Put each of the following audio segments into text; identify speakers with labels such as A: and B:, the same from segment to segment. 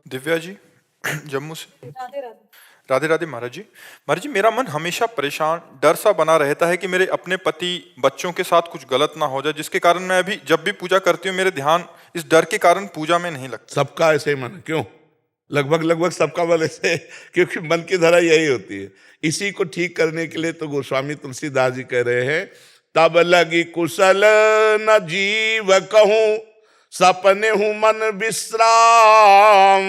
A: दिव्या जी जम्मू से।
B: राधे राधे।
A: राधे राधे महाराज जी। महाराज जी, मेरा मन हमेशा परेशान, डर सा बना रहता है कि मेरे अपने पति बच्चों के साथ कुछ गलत ना हो जाए, जिसके कारण मैं अभी जब भी पूजा करती हूँ मेरे ध्यान इस डर के कारण पूजा में नहीं लगता।
C: सबका ऐसे ही मन है, क्यों? लगभग लगभग सबका मन ऐसे, क्योंकि मन की धरा यही होती है। इसी को ठीक करने के लिए तो गोस्वामी तुलसीदास जी कह रहे हैं, तब लगी कुशल न जीव कहूं, सपने हूं मन विश्राम,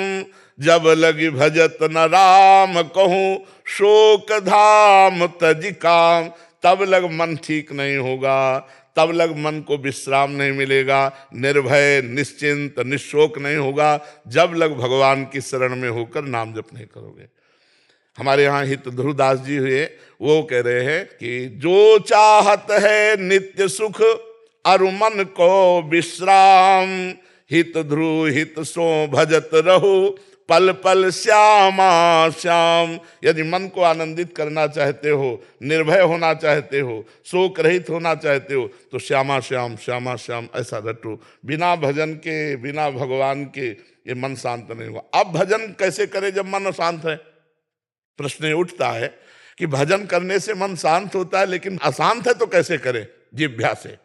C: जब लगी भजत न राम कहूं, शोक धाम तज काम। तब लग मन ठीक नहीं होगा, तब लग मन को विश्राम नहीं मिलेगा, निर्भय निश्चिंत निशोक नहीं होगा, जब लग भगवान की शरण में होकर नाम जप नहीं करोगे। हमारे यहाँ हित ध्रुवदास जी हुए, वो कह रहे हैं कि जो चाहत है नित्य सुख अरु मन को विश्राम, हित ध्रुव हित सो भजत रहो, पल पल श्यामा श्याम। यदि मन को आनंदित करना चाहते हो, निर्भय होना चाहते हो, शोक रहित होना चाहते हो, तो श्यामा श्याम श्यामा श्याम ऐसा रटो। बिना भजन के, बिना भगवान के ये मन शांत नहीं होगा। अब भजन कैसे करें जब मन अशांत है? प्रश्न उठता है कि भजन करने से मन शांत होता है, लेकिन अशांत है तो कैसे करें? जिह्वा से,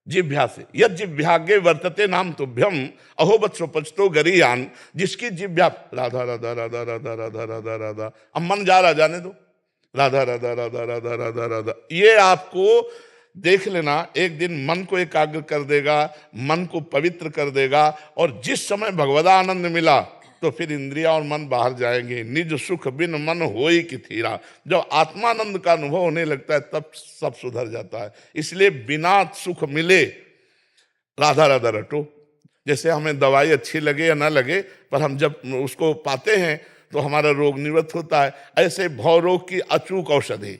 C: जिह्वा से। यद जिह्वाग्रे वर्तते नाम तुभ्यम अहो वत्सो पचतो गरीयान। जिसकी जिह्वा राधा राधा राधा राधा राधा राधा राधा, अब मन जा रहा, जाने दो, राधा राधा राधा राधा राधा राधा, ये आपको देख लेना एक दिन मन को एकाग्र कर देगा, मन को पवित्र कर देगा। और जिस समय भगवदानंद मिला तो फिर इंद्रिया और मन बाहर जाएंगे। निज सुख बिन मन होई कि थीरा। जब आत्मानंद का अनुभव होने लगता है तब सब सुधर जाता है। इसलिए बिना सुख मिले राधा राधा रटो। जैसे हमें दवाई अच्छी लगे या ना लगे, पर हम जब उसको पाते हैं तो हमारा रोग निवृत्त होता है। ऐसे भव रोग की अचूक औषधि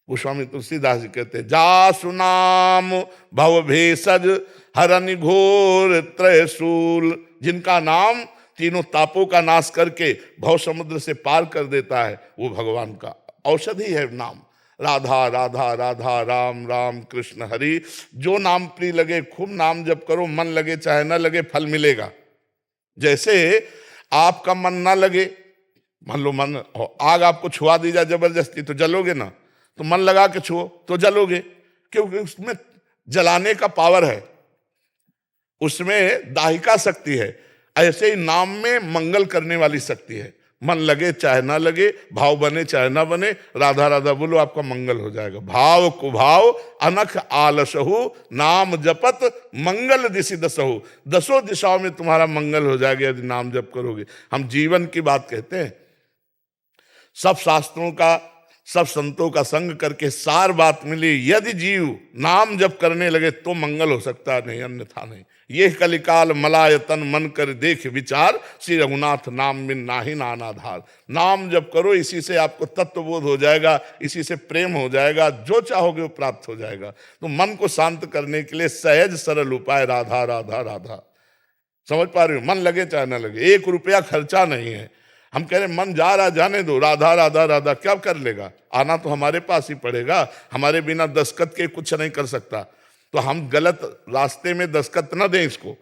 C: गोस्वामी तुलसीदास जी कहते हैं, जा सुनाम भव भेषज हरनि घोर त्रयशूल। जिनका नाम तीनों तापों का नाश करके भव समुद्र से पार कर देता है, वो भगवान का औषधि है नाम। राधा राधा राधा राम राम कृष्ण हरि। जो नाम प्रिय लगे खूब नाम जप करो, मन लगे चाहे ना लगे फल मिलेगा। जैसे आपका मन ना लगे, मान लो मन आग आपको छुआ दी जाए जबरदस्ती, तो जलोगे ना? तो मन लगा के छुओ तो जलोगे, क्योंकि उसमें जलाने का पावर है, उसमें दाहिका शक्ति है। ऐसे ही नाम में मंगल करने वाली शक्ति है। मन लगे चाहे ना लगे, भाव बने चाहे ना बने, राधा राधा बोलो, आपका मंगल हो जाएगा। भाव कुभाव अनख आलसहु, नाम जपत मंगल दिशि दसहु। दसों दिशाओं में तुम्हारा मंगल हो जाएगा यदि नाम जप करोगे। हम जीवन की बात कहते हैं, सब शास्त्रों का, सब संतों का संग करके सार बात मिली। यदि जीव नाम जप करने लगे तो मंगल हो सकता है, नहीं अन्यथा नहीं। ये कलिकाल मलायतन मन कर देख विचार, श्री रघुनाथ नाम बिन नाही नानाधार। नाम जप करो, इसी से आपको तत्वबोध हो जाएगा, इसी से प्रेम हो जाएगा, जो चाहोगे वो प्राप्त हो जाएगा। तो मन को शांत करने के लिए सहज सरल उपाय राधा राधा राधा। समझ पा रहे हो? मन लगे चाहे ना लगे, 1 रुपया खर्चा नहीं है। हम कह रहे मन जा रहा, जाने दो, राधा राधा राधा क्या कर लेगा? आना तो हमारे पास ही पड़ेगा, हमारे बिना दस्तखत के कुछ नहीं कर सकता। तो हम गलत रास्ते में दस्तखत न दें इसको,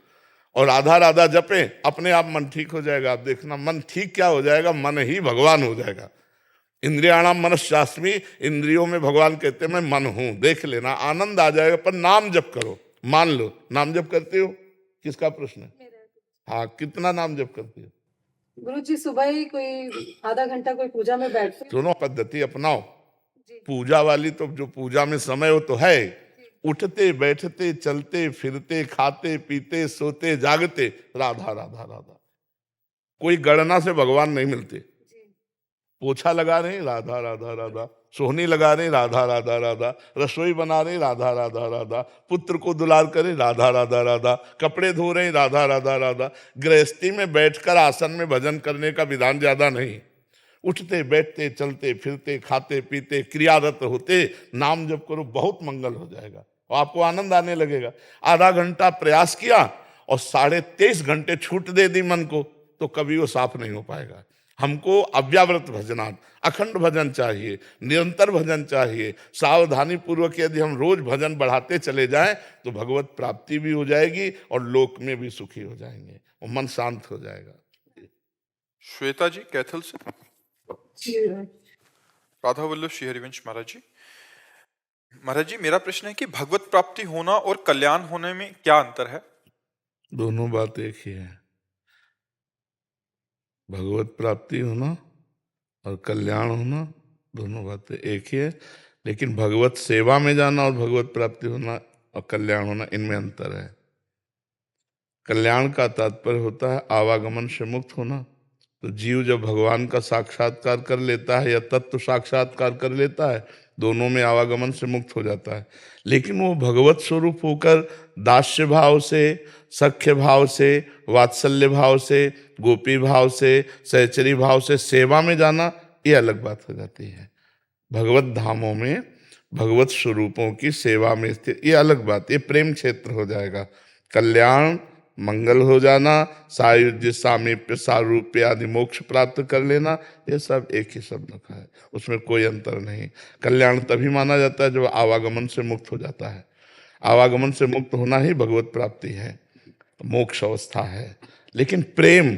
C: और राधा राधा जपें, अपने आप मन ठीक हो जाएगा। आप देखना मन ठीक क्या हो जाएगा, मन ही भगवान हो जाएगा। इंद्रियाणाम मनश्चास्मि, इंद्रियों में भगवान कहते हैं मैं मन हूं, देख लेना, आनंद आ जाएगा। पर नाम जप करो। मान लो नाम जप करते हो, किसका प्रश्न है? हाँ, कितना नाम जप करते हो?
B: गुरुजी सुबह ही कोई आधा घंटा कोई पूजा में बैठते।
C: दोनों पद्धति अपनाओ। पूजा वाली तो जो पूजा में समय हो तो है, उठते बैठते चलते फिरते खाते पीते सोते जागते राधा राधा राधा। कोई गणना से भगवान नहीं मिलते। पोछा लगा रहे राधा राधा राधा, सोहनी लगा रहे राधा राधा राधा, रसोई बना रहे राधा राधा राधा, पुत्र को दुलार करे राधा राधा राधा, कपड़े धो रहे राधा राधा राधा। गृहस्थी में बैठकर आसन में भजन करने का विधान ज्यादा नहीं। उठते बैठते चलते फिरते खाते पीते क्रियारत होते नाम जप करो, बहुत मंगल हो जाएगा और आपको आनंद आने लगेगा। आधा घंटा प्रयास किया और 23.5 घंटे छूट दे दी मन को, तो कभी वो साफ नहीं हो पाएगा। हमको अव्यावृत भजनात् अखंड भजन चाहिए, निरंतर भजन चाहिए। सावधानी पूर्वक यदि हम रोज भजन बढ़ाते चले जाएं तो भगवत प्राप्ति भी हो जाएगी और लोक में भी सुखी हो जाएंगे और मन शांत हो जाएगा।
A: श्वेता जी कैथल से।
B: जी
A: राधा वल्लभ श्री हरिवंश महाराज जी। महाराज जी मेरा प्रश्न है कि भगवत प्राप्ति होना और कल्याण होने में क्या अंतर है?
C: दोनों बात एक ही है। भगवत प्राप्ति होना और कल्याण होना दोनों बातें एक ही है, लेकिन भगवत सेवा में जाना और भगवत प्राप्ति होना और कल्याण होना, इनमें अंतर है। कल्याण का तात्पर्य होता है आवागमन से मुक्त होना। तो जीव जब भगवान का साक्षात्कार कर लेता है या तत्व साक्षात्कार कर लेता है, दोनों में आवागमन से मुक्त हो जाता है। लेकिन वो भगवत स्वरूप होकर दास्य भाव से, सख्य भाव से, वात्सल्य भाव से, गोपी भाव से, सहचरी भाव से सेवा में जाना, ये अलग बात हो जाती है। भगवत धामों में भगवत स्वरूपों की सेवा में स्थित, ये अलग बात, ये प्रेम क्षेत्र हो जाएगा। कल्याण मंगल हो जाना, सायुज्य सामीप्य सारूप्य आदि मोक्ष प्राप्त कर लेना, ये सब एक ही शब्द का है, उसमें कोई अंतर नहीं। कल्याण तभी माना जाता है जब आवागमन से मुक्त हो जाता है। आवागमन से मुक्त होना ही भगवत प्राप्ति है, मोक्ष अवस्था है। लेकिन प्रेम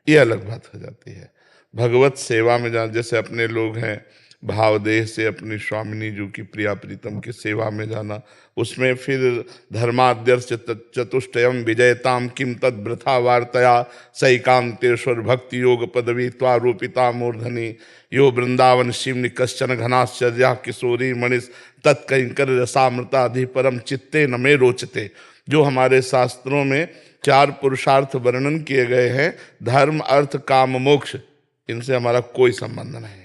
C: ये अलग बात हो जाती है। भगवत सेवा में जाना, जैसे अपने लोग हैं भावदेह से अपनी स्वामिनी जी की प्रिया प्रीतम की सेवा में जाना, उसमें फिर धर्माद्यर्च चतुष्टयम विजयताम किम तद वृथा वार्तया सैकांतेश्वर भक्ति योग पदवी त्वारूपिता मूर्धनि यो वृंदावन शिवनि कश्चन घनाश्चर्या किशोरी मणिस तत्कंकर रसामृताधि परम चित्ते न मे रोचते। जो हमारे शास्त्रों में 4 पुरुषार्थ वर्णन किए गए हैं, धर्म अर्थ काम मोक्ष, इनसे हमारा कोई संबंध नहीं है।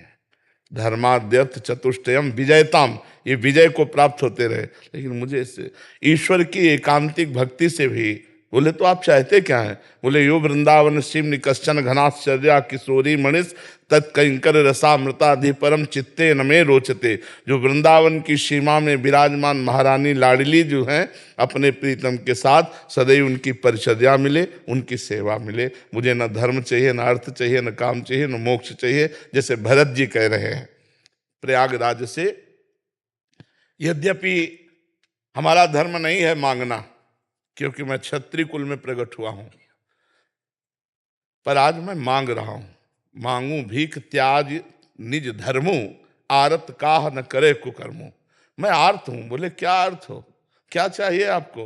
C: धर्माद्यर्थ चतुष्टयम विजयताम, ये विजय को प्राप्त होते रहे, लेकिन मुझे इससे ईश्वर की एकांतिक भक्ति से भी। बोले तो आप चाहते क्या हैं? बोले यो वृंदावन शिव कश्चन घनाश्चर्या किशोरी मणिस तत्कंकर रसामृताधि परम चित्ते न मे रोचते। जो वृंदावन की सीमा में विराजमान महारानी लाडली जो हैं, अपने प्रीतम के साथ सदैव उनकी परिचर्या मिले, उनकी सेवा मिले। मुझे न धर्म चाहिए, न अर्थ चाहिए, न काम चाहिए, न मोक्ष चाहिए। जैसे भरत जी कह रहे हैं प्रयागराज से, यद्यपि हमारा धर्म नहीं है मांगना, क्योंकि मैं क्षत्रिय कुल में प्रकट हुआ हूं, पर आज मैं मांग रहा हूं। मांगू भीख त्याज निज धर्मो, आरत काह न करे कुकर्मो। मैं आर्त हूं। बोले क्या अर्थ हो, क्या चाहिए आपको?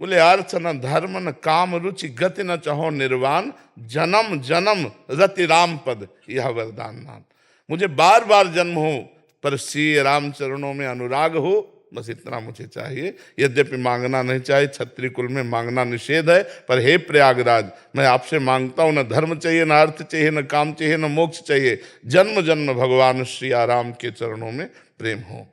C: बोले अर्थ न धर्म न काम रुचि गति न चाहो निर्वाण, जन्म जन्म रति राम पद यह वरदान नाम। मुझे बार बार जन्म हो पर श्री राम चरणों में अनुराग हो, बस इतना मुझे चाहिए। यद्यपि मांगना नहीं चाहिए, क्षत्रिय कुल में मांगना निषेध है, पर हे प्रयागराज, मैं आपसे मांगता हूं, न धर्म चाहिए, न अर्थ चाहिए, न काम चाहिए, न मोक्ष चाहिए। जन्म जन्म भगवान श्री राम के चरणों में प्रेम हो।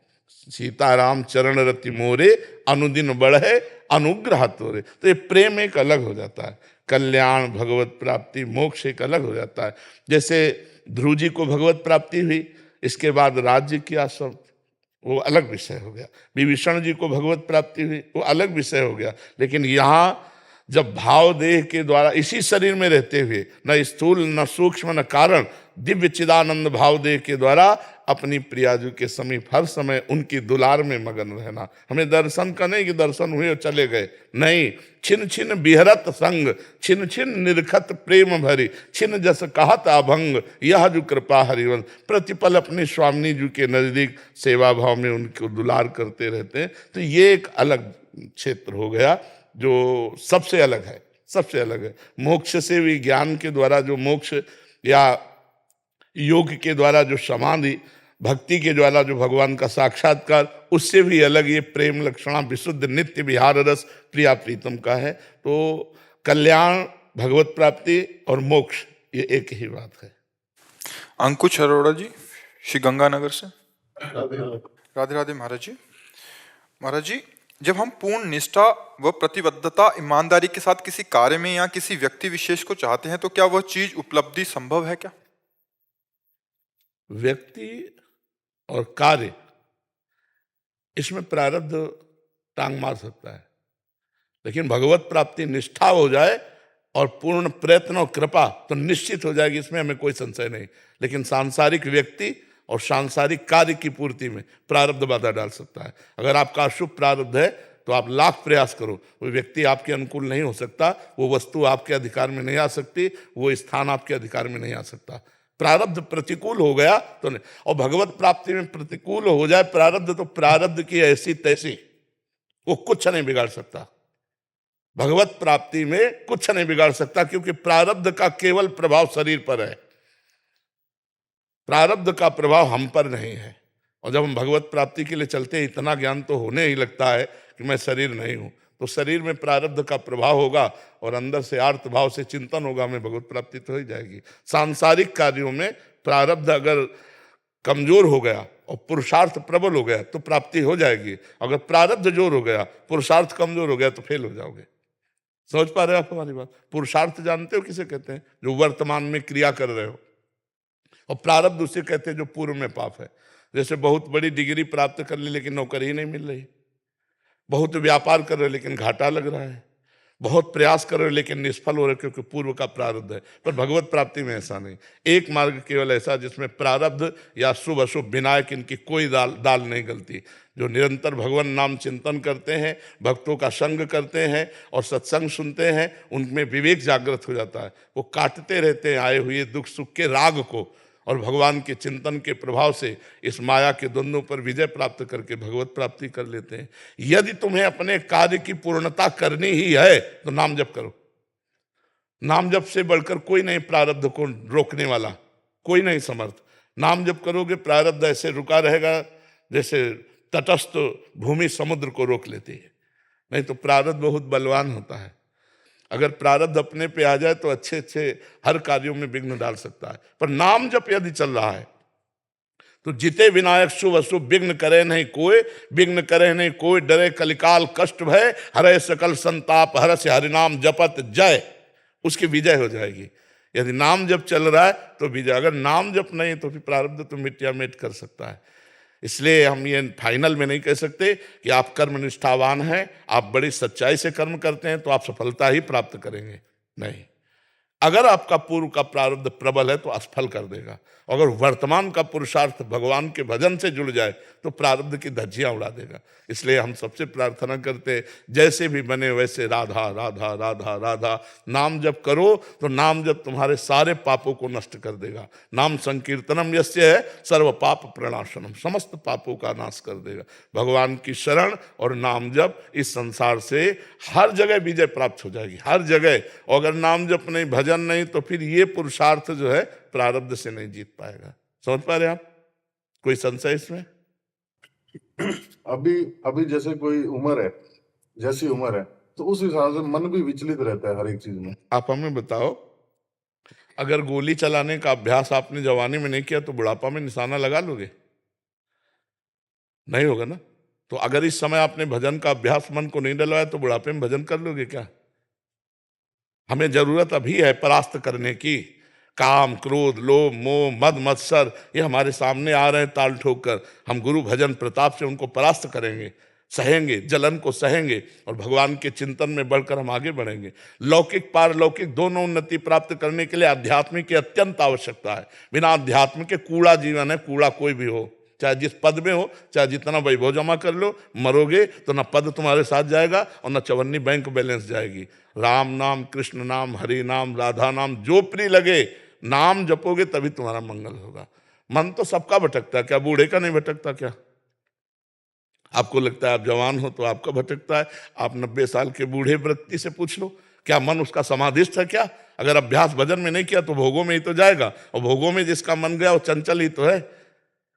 C: सीताराम चरण रति मोरे, अनुदिन बढ़े अनुग्रह तोरे। तो ये प्रेम एक अलग हो जाता है। कल्याण भगवत प्राप्ति मोक्ष एक अलग हो जाता है। जैसे ध्रुव जी को भगवत प्राप्ति हुई, इसके बाद राज्य किया सब, वो अलग विषय हो गया। विभीषण जी को भगवत प्राप्ति हुई, वो अलग विषय हो गया। लेकिन यहाँ जब भाव देह के द्वारा इसी शरीर में रहते हुए, न स्थूल न सूक्ष्म न कारण, दिव्य चिदानंद भाव देह के द्वारा अपनी प्रियाजू के समीप हर समय उनकी दुलार में मगन रहना। हमें दर्शन का नहीं कि दर्शन हुए और चले गए, नहीं। छिन छिन बिहरत संग, छिन छिन निरखत प्रेम भरी, छिन जस कहत अभंग यह जो कृपा हरिवंश। प्रतिपल अपने स्वामिनी जी के नजदीक सेवा भाव में उनको दुलार करते रहते हैं। तो ये एक अलग क्षेत्र हो गया जो सबसे अलग है, सबसे अलग है। मोक्ष से भी, ज्ञान के द्वारा जो मोक्ष या योग के द्वारा जो समाधि, भक्ति के द्वारा जो भगवान का साक्षात्कार, उससे भी अलग ये प्रेम लक्षणा विशुद्ध नित्य विहार रस प्रिया प्रीतम का है। तो कल्याण भगवत प्राप्ति और मोक्ष ये एक ही बात है।
A: अंकुश अरोड़ा जी श्री गंगानगर से। राधे राधे महाराज जी। महाराज जी, जब हम पूर्ण निष्ठा व प्रतिबद्धता ईमानदारी के साथ किसी कार्य में या किसी व्यक्ति विशेष को चाहते हैं, तो क्या वह चीज उपलब्धि संभव है क्या?
C: व्यक्ति और कार्य, इसमें प्रारब्ध टांग मार सकता है, लेकिन भगवत प्राप्ति निष्ठा हो जाए और पूर्ण प्रयत्न और कृपा तो निश्चित हो जाएगी, इसमें हमें कोई संशय नहीं। लेकिन सांसारिक व्यक्ति और सांसारिक कार्य की पूर्ति में प्रारब्ध बाधा डाल सकता है। अगर आपका अशुभ प्रारब्ध है तो आप लाख प्रयास करो, वो व्यक्ति आपके अनुकूल नहीं हो सकता, वो वस्तु आपके अधिकार में नहीं आ सकती, वो स्थान आपके अधिकार में नहीं आ सकता। प्रारब्ध प्रतिकूल हो गया तो नहीं। और भगवत प्राप्ति में प्रतिकूल हो जाए प्रारब्ध तो प्रारब्ध की ऐसी तैसी, वो कुछ नहीं बिगाड़ सकता। भगवत प्राप्ति में कुछ नहीं बिगाड़ सकता, क्योंकि प्रारब्ध का केवल प्रभाव शरीर पर है, प्रारब्ध का प्रभाव हम पर नहीं है। और जब हम भगवत प्राप्ति के लिए चलते हैं, इतना ज्ञान तो होने ही लगता है कि मैं शरीर नहीं हूं, तो शरीर में प्रारब्ध का प्रभाव होगा और अंदर से आर्त भाव से चिंतन होगा, हमें भगवत प्राप्ति तो हो जाएगी। सांसारिक कार्यों में प्रारब्ध अगर कमजोर हो गया और पुरुषार्थ प्रबल हो गया तो प्राप्ति हो जाएगी। अगर प्रारब्ध जोर हो गया, पुरुषार्थ कमजोर हो गया तो फेल हो जाओगे। समझ पा रहे हो आप हमारी बात? पुरुषार्थ जानते हो किसे कहते हैं? जो वर्तमान में क्रिया कर रहे हो। और प्रारब्ध उसे कहते हैं जो पूर्व में पाप है। जैसे बहुत बड़ी डिग्री प्राप्त कर ली लेकिन नौकरी ही नहीं मिल रही, बहुत व्यापार कर रहे हो लेकिन घाटा लग रहा है, बहुत प्रयास कर रहे हो लेकिन निष्फल हो रहे क्योंकि पूर्व का प्रारब्ध है। पर भगवत प्राप्ति में ऐसा नहीं। एक मार्ग केवल ऐसा जिसमें प्रारब्ध या शुभ अशुभ विनायक इनकी कोई दाल नहीं गलती। जो निरंतर भगवान नाम चिंतन करते हैं, भक्तों का संग करते हैं और सत्संग सुनते हैं, उनमें विवेक जागृत हो जाता है। वो काटते रहते हैं आए हुए दुख सुख के राग को, और भगवान के चिंतन के प्रभाव से इस माया के द्वंद्वों पर विजय प्राप्त करके भगवत प्राप्ति कर लेते हैं। यदि तुम्हें अपने कार्य की पूर्णता करनी ही है तो नाम जप करो। नाम जप से बढ़कर कोई नहीं प्रारब्ध को रोकने वाला, कोई नहीं समर्थ। नाम जप करोगे प्रारब्ध ऐसे रुका रहेगा जैसे तटस्थ भूमि समुद्र को रोक लेती है। नहीं तो प्रारब्ध बहुत बलवान होता है। अगर प्रारब्ध अपने पे आ जाए तो अच्छे अच्छे हर कार्यों में विघ्न डाल सकता है। पर नाम जप यदि चल रहा है तो जिते विनायक शुभ अशुभ विघ्न करे नहीं कोई, विघ्न करे नहीं कोई, डरे कलिकाल कष्ट भय, हरे सकल संताप हरस्य हरिनाम जपत जय, उसकी विजय हो जाएगी। यदि नाम जप चल रहा है तो विजय। अगर नाम जप नहीं तो फिर प्रारब्ध तो मिट्टिया मिट कर सकता है। इसलिए हम ये फाइनल में नहीं कह सकते कि आप कर्म निष्ठावान हैं, आप बड़ी सच्चाई से कर्म करते हैं तो आप सफलता ही प्राप्त करेंगे। नहीं, अगर आपका पूर्व का प्रारब्ध प्रबल है तो असफल कर देगा। अगर वर्तमान का पुरुषार्थ भगवान के भजन से जुड़ जाए तो प्रारब्ध की धज्जियां उड़ा देगा। इसलिए हम सबसे प्रार्थना करते हैं, जैसे भी बने वैसे राधा राधा राधा राधा नाम जप करो तो नाम जप तुम्हारे सारे पापों को नष्ट कर देगा। नाम संकीर्तनम यस्य है सर्व पाप प्रणाशनम, समस्त पापों का नाश कर देगा। भगवान की शरण और नाम जप इस संसार से हर जगह विजय प्राप्त हो जाएगी, हर जगह। और अगर नाम जप नहीं, भजन नहीं, तो फिर ये पुरुषार्थ जो है प्रारब्ध से नहीं जीत पाएगा। समझ पा रहे आप? कोई संशय इसमें?
D: अभी अभी जैसे कोई उम्र है, जैसी उम्र है तो उस हिसाब से मन भी विचलित रहता है हर एक चीज में।
C: आप हमें बताओ, अगर गोली चलाने का अभ्यास आपने जवानी में नहीं किया तो बुढ़ापा में निशाना लगा लोगे? नहीं होगा ना। तो अगर इस समय आपने भजन का अभ्यास मन को नहीं डलवाया तो बुढ़ापे में भजन कर लोगे क्या? हमें जरूरत अभी है परास्त करने की। काम क्रोध लोभ मोह मद मत्सर ये हमारे सामने आ रहे हैं ताल ठोक कर। हम गुरु भजन प्रताप से उनको परास्त करेंगे, सहेंगे, जलन को सहेंगे और भगवान के चिंतन में बढ़कर हम आगे बढ़ेंगे। लौकिक पारलौकिक दोनों उन्नति प्राप्त करने के लिए आध्यात्मिक की अत्यंत आवश्यकता है। बिना अध्यात्म के कूड़ा जीवन है, कूड़ा कोई भी हो, चाहे जिस पद में हो, चाहे जितना वैभव जमा कर लो, मरोगे तो न पद तुम्हारे साथ जाएगा और न चवन्नी बैंक बैलेंस जाएगी। राम नाम कृष्ण नाम हरि नाम राधा नाम जो प्रिय लगे नाम जपोगे तभी तुम्हारा मंगल होगा। मन तो सबका भटकता है, क्या बूढ़े का नहीं भटकता? क्या आपको लगता है आप जवान हो तो आपका भटकता है? आप 90 साल के बूढ़े व्यक्ति से पूछ लो, क्या मन उसका समाधिस्थ है? क्या अगर अभ्यास भजन में नहीं किया तो भोगों में ही तो जाएगा, और भोगों में जिसका मन गया वो चंचल ही तो है।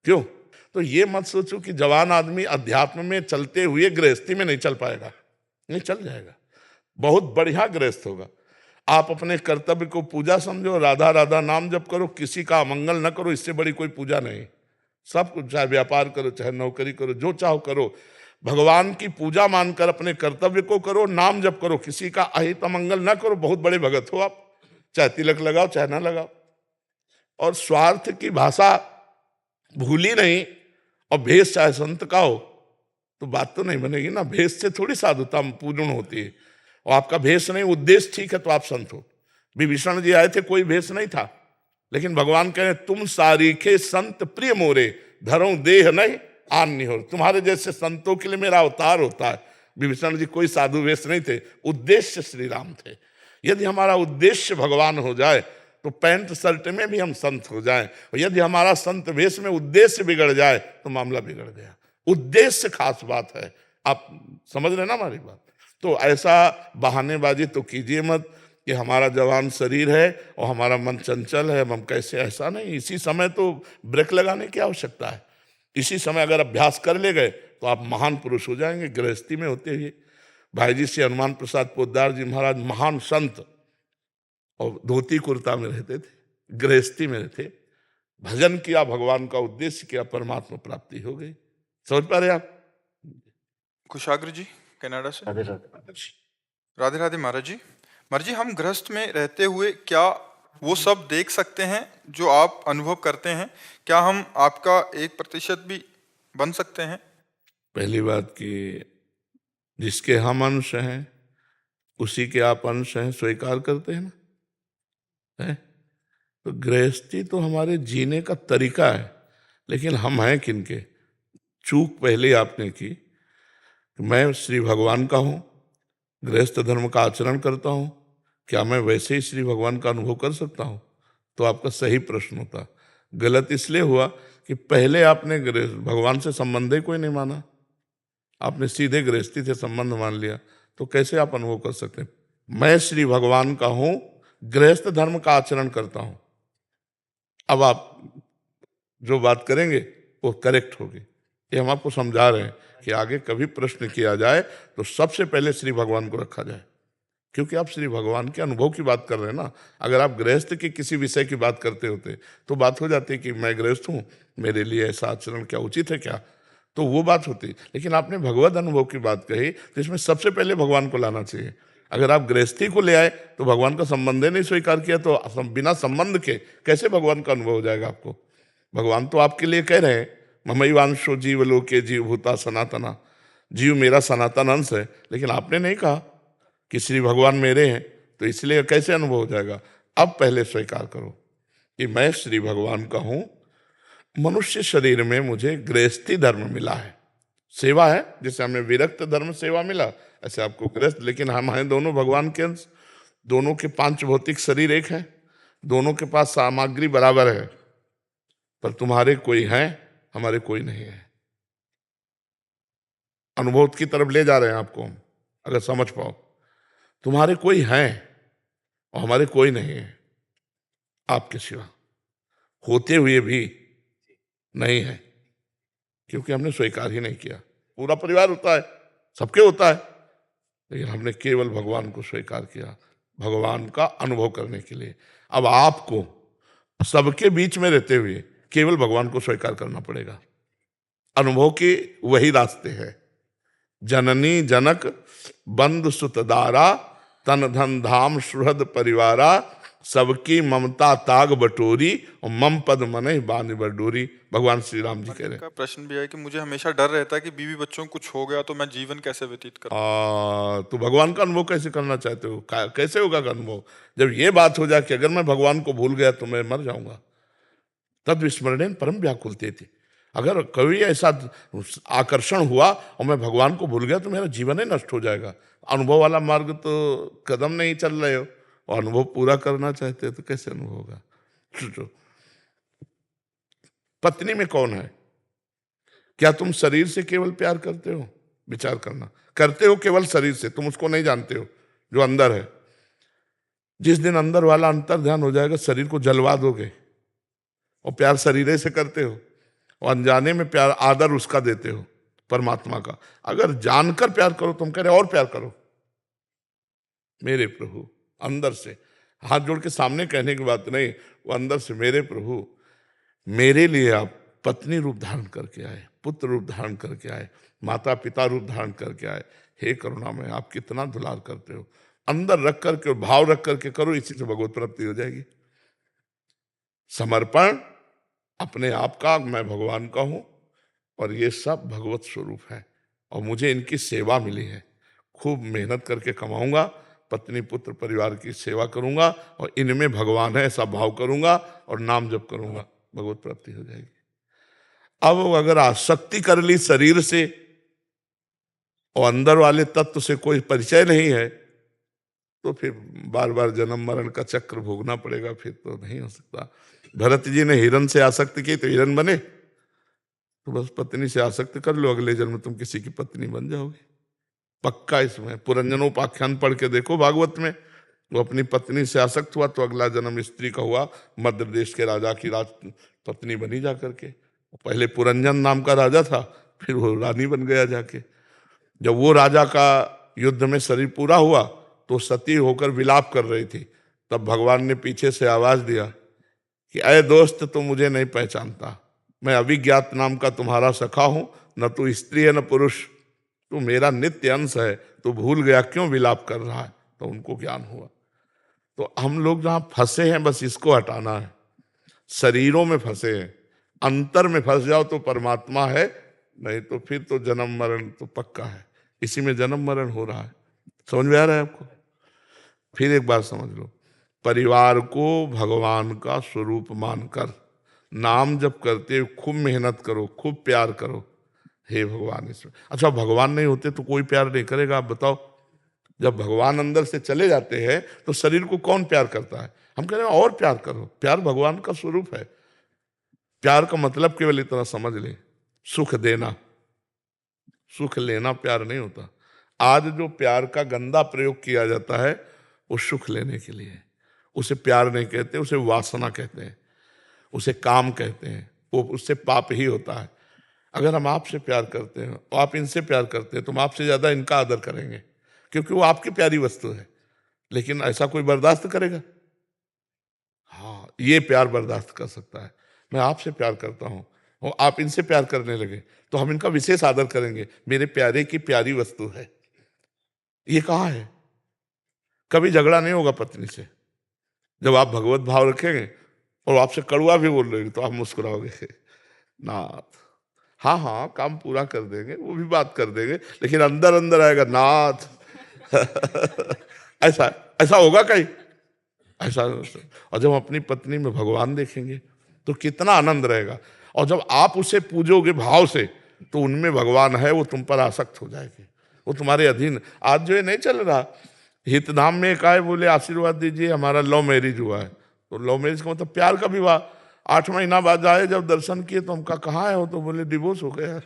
C: क्यों? तो ये मत सोचो कि जवान आदमी अध्यात्म में चलते हुए गृहस्थी में नहीं चल पाएगा। नहीं, चल जाएगा, बहुत बढ़िया गृहस्थ होगा। आप अपने कर्तव्य को पूजा समझो, राधा राधा नाम जप करो, किसी का अमंगल न करो, इससे बड़ी कोई पूजा नहीं। सब कुछ, चाहे व्यापार करो, चाहे नौकरी करो, जो चाहो करो, भगवान की पूजा मानकर अपने कर्तव्य को करो, नाम जप करो, किसी का अहित अमंगल न करो। बहुत बड़े भगत हो आप, चाहे तिलक लगाओ चाहे ना लगाओ। और स्वार्थ की भाषा भूली नहीं, और भेष चाहे संत का हो तो बात तो नहीं बनेगी ना। भेष से थोड़ी साधुता पूर्ण होती है। और आपका भेष नहीं, उद्देश्य ठीक है तो आप संत हो। विभीषण जी आए थे, कोई भेष नहीं था, लेकिन भगवान कह रहे तुम सारीखे संत प्रिय मोरे, धरो देह नहीं आन निहोर। तुम्हारे जैसे संतों के लिए मेरा अवतार होता है। विभीषण जी कोई साधु वेश नहीं थे, उद्देश्य श्री राम थे। यदि हमारा उद्देश्य भगवान हो जाए तो पैंट शर्ट में भी हम संत हो जाएं, और यदि हमारा संत वेश में उद्देश्य बिगड़ जाए तो मामला बिगड़ गया। उद्देश्य खास बात है, आप समझ रहे ना हमारी बात। तो ऐसा बहानेबाजी तो कीजिए मत कि हमारा जवान शरीर है और हमारा मन चंचल है, हम कैसे, ऐसा नहीं। इसी समय तो ब्रेक लगाने की आवश्यकता है। इसी समय अगर अभ्यास कर ले गए तो आप महान पुरुष हो जाएंगे। गृहस्थी में होते हुए भाई जी से हनुमान प्रसाद पोद्दार जी महाराज महान संत, और धोती कुर्ता में रहते थे, गृहस्थी में रहते, भजन किया, भगवान का उद्देश्य किया, परमात्मा प्राप्ति हो गई। समझ पा रहे आप?
A: कुशाग्र जी कनाडा से।
D: राधे राधे।
A: राधे राधे महाराज जी। महाराज जी, हम गृहस्थ में रहते हुए क्या वो सब देख सकते हैं जो आप अनुभव करते हैं? क्या हम आपका 1% भी बन सकते हैं?
C: पहली बात कि जिसके हम अंश हैं उसी के आप अंश हैं, स्वीकार करते हैं ना, है? तो गृहस्थी तो हमारे जीने का तरीका है, लेकिन हम हैं किनके? चूक पहले आपने की कि मैं श्री भगवान का हूँ, गृहस्थ धर्म का आचरण करता हूँ, क्या मैं वैसे ही श्री भगवान का अनुभव कर सकता हूँ? तो आपका सही प्रश्न होता। गलत इसलिए हुआ कि पहले आपने भगवान से संबंध ही कोई नहीं माना, आपने सीधे गृहस्थी से संबंध मान लिया, तो कैसे आप अनुभव कर सकते हैं? मैं श्री भगवान का हूँ, गृहस्थ धर्म का आचरण करता हूँ। अब आप जो बात करेंगे वो करेक्ट होगी। ये हम आपको समझा रहे हैं कि आगे कभी प्रश्न किया जाए तो सबसे पहले श्री भगवान को रखा जाए, क्योंकि आप श्री भगवान के अनुभव की बात कर रहे हैं ना। अगर आप गृहस्थ के किसी विषय की बात करते होते तो बात हो जाती कि मैं गृहस्थ हूँ, मेरे लिए ऐसा आचरण क्या उचित है क्या, तो वो बात होती। लेकिन आपने भगवत अनुभव की बात कही तो इसमें सबसे पहले भगवान को लाना चाहिए। अगर आप गृहस्थी को ले आए तो भगवान का संबंध ही नहीं स्वीकार किया, तो बिना संबंध के कैसे भगवान का अनुभव हो जाएगा आपको? भगवान तो आपके लिए कह रहे हैं ममैवांशो जीव लोके जीव भूता सनातना, जीव मेरा सनातन अंश है, लेकिन आपने नहीं कहा कि श्री भगवान मेरे हैं, तो इसलिए कैसे अनुभव हो जाएगा? अब पहले स्वीकार करो कि मैं श्री भगवान का हूं, मनुष्य शरीर में मुझे गृहस्थी धर्म मिला है, सेवा है। जैसे हमें विरक्त धर्म सेवा मिला, ऐसे आपको गृहस्थ। लेकिन हम हैं दोनों भगवान के अंश, दोनों के 5 भौतिक शरीर एक है, दोनों के पास सामग्री बराबर है, पर तुम्हारे कोई हैं, हमारे कोई नहीं है। अनुभव की तरफ ले जा रहे हैं आपको हम, अगर समझ पाओ। तुम्हारे कोई हैं और हमारे कोई नहीं है, आपके सिवा, होते हुए भी नहीं है, क्योंकि हमने स्वीकार ही नहीं किया। पूरा परिवार होता है, सबके होता है, लेकिन हमने केवल भगवान को स्वीकार किया, भगवान का अनुभव करने के लिए। अब आपको सबके बीच में रहते हुए केवल भगवान को स्वीकार करना पड़ेगा। अनुभव के वही रास्ते हैं। जननी जनक बंधु सुतदारा, तन धन धाम सुहृद परिवारा, सबकी ममता ताग बटोरी, और मम पद मन बांध बडोरी। भगवान श्री राम जी कह रहे हैं।
A: का प्रश्न भी है कि मुझे हमेशा डर रहता है कि बीवी बच्चों को कुछ हो गया तो मैं जीवन कैसे व्यतीत करूं?
C: तो भगवान का अनुभव कैसे करना चाहते हो? कैसे होगा अनुभव? जब ये बात हो जाए कि अगर मैं भगवान को भूल गया तो मैं मर जाऊंगा। तद विस्मरणेन परम व्याकुलते थे। अगर कभी ऐसा आकर्षण हुआ और मैं भगवान को भूल गया तो मेरा जीवन ही नष्ट हो जाएगा। अनुभव वाला मार्ग तो कदम नहीं चल रहे हो, और अनुभव पूरा करना चाहते हो तो कैसे अनुभव होगा? सोचो, पत्नी में कौन है? क्या तुम शरीर से केवल प्यार करते हो? विचार करना। करते हो केवल शरीर से, तुम उसको नहीं जानते हो जो अंदर है। जिस दिन अंदर वाला अंतर ध्यान हो जाएगा, शरीर को जलवा दोगे, और प्यार शरीर से करते हो, और अनजाने में प्यार आदर उसका देते हो, परमात्मा का। अगर जानकर प्यार करो, तुम कह रहे और प्यार करो मेरे प्रभु, अंदर से हाथ जोड़ के सामने कहने की बात नहीं, वो अंदर से, मेरे प्रभु, मेरे लिए आप पत्नी रूप धारण करके आए, पुत्र रूप धारण करके आए, माता पिता रूप धारण करके आए। हे करुणामय, आप कितना दुलार करते हो। अंदर रख करके, भाव रख करके करो, इसी से भगवत प्राप्ति हो जाएगी। समर्पण अपने आप का, मैं भगवान का हूं और ये सब भगवत स्वरूप है और मुझे इनकी सेवा मिली है। खूब मेहनत करके कमाऊंगा, पत्नी पुत्र परिवार की सेवा करूंगा और इनमें भगवान है ऐसा भाव करूंगा और नाम जप करूंगा, भगवत प्राप्ति हो जाएगी। अब अगर आसक्ति कर ली शरीर से और अंदर वाले तत्व से कोई परिचय नहीं है, तो फिर बार बार जन्म मरण का चक्र भोगना पड़ेगा, फिर तो नहीं हो सकता। भरत जी ने हिरण से आसक्ति की तो हिरण बने, तो बस पत्नी से आसक्ति कर लो, अगले जन्म तुम किसी की पत्नी बन जाओगे, पक्का। इसमें पुरंजनोपाख्यान पढ़ के देखो भागवत में, वो अपनी पत्नी से आसक्त हुआ तो अगला जन्म स्त्री का हुआ, मध्य देश के राजा की राज पत्नी बनी जा करके। पहले पुरंजन नाम का राजा था, फिर वो रानी बन गया जाके। जब वो राजा का युद्ध में शरीर पूरा हुआ तो सती होकर विलाप कर रही थी, तब भगवान ने पीछे से आवाज दिया कि अय दोस्त, तू मुझे नहीं पहचानता, मैं अभिज्ञात नाम का तुम्हारा सखा हूं, न तू स्त्री है न पुरुष, तू मेरा नित्य अंश है, तू भूल गया क्यों विलाप कर रहा है। तो उनको ज्ञान हुआ। तो हम लोग जहां फंसे हैं बस इसको हटाना है। शरीरों में फंसे हैं, अंतर में फंस जाओ तो परमात्मा है, नहीं तो फिर तो जन्म मरण तो पक्का है, इसी में जन्म मरण हो रहा है। समझ में आ रहा है आपको? फिर एक बात समझ लो, परिवार को भगवान का स्वरूप मानकर नाम जप करते हुए खूब मेहनत करो, खूब प्यार करो। हे भगवान, इसमें अच्छा भगवान नहीं होते तो कोई प्यार नहीं करेगा, आप बताओ। जब भगवान अंदर से चले जाते हैं तो शरीर को कौन प्यार करता है? हम कह रहे हैं और प्यार करो, प्यार भगवान का स्वरूप है। प्यार का मतलब केवल इतना समझ ले, सुख देना, सुख लेना प्यार नहीं होता। आज जो प्यार का गंदा प्रयोग किया जाता है वो सुख लेने के लिए, उसे प्यार नहीं कहते, उसे वासना कहते हैं, उसे काम कहते हैं, वो उससे पाप ही होता है। अगर हम आपसे प्यार करते हैं और आप इनसे प्यार करते हैं तो हम आपसे ज्यादा इनका आदर करेंगे, क्योंकि वो आपकी प्यारी वस्तु है। लेकिन ऐसा कोई बर्दाश्त करेगा? हाँ, ये प्यार बर्दाश्त कर सकता है। मैं आपसे प्यार करता हूं और आप इनसे प्यार करने लगे तो हम इनका विशेष आदर करेंगे, मेरे प्यारे की प्यारी वस्तु है। ये कहाँ है? कभी झगड़ा नहीं होगा पत्नी से जब आप भगवत भाव रखेंगे और आपसे कड़वा भी बोल रहे तो आप मुस्कुराओगे, नाथ हाँ हाँ काम पूरा कर देंगे, वो भी बात कर देंगे, लेकिन अंदर अंदर आएगा नाथ ऐसा ऐसा होगा कहीं? ऐसा। और जब अपनी पत्नी में भगवान देखेंगे तो कितना आनंद रहेगा। और जब आप उसे पूजोगे भाव से तो उनमें भगवान है, वो तुम पर आसक्त हो जाएगी, वो तुम्हारे अधीन। आज जो है नहीं चल रहा, हितधाम में एक आए बोले आशीर्वाद दीजिए, हमारा लव मैरिज हुआ है। तो लव मैरिज का मतलब प्यार का विवाह। 8 महीना बाद आए, जब दर्शन किए तो हमका कहाँ है, हो तो बोले डिवोर्स हो गया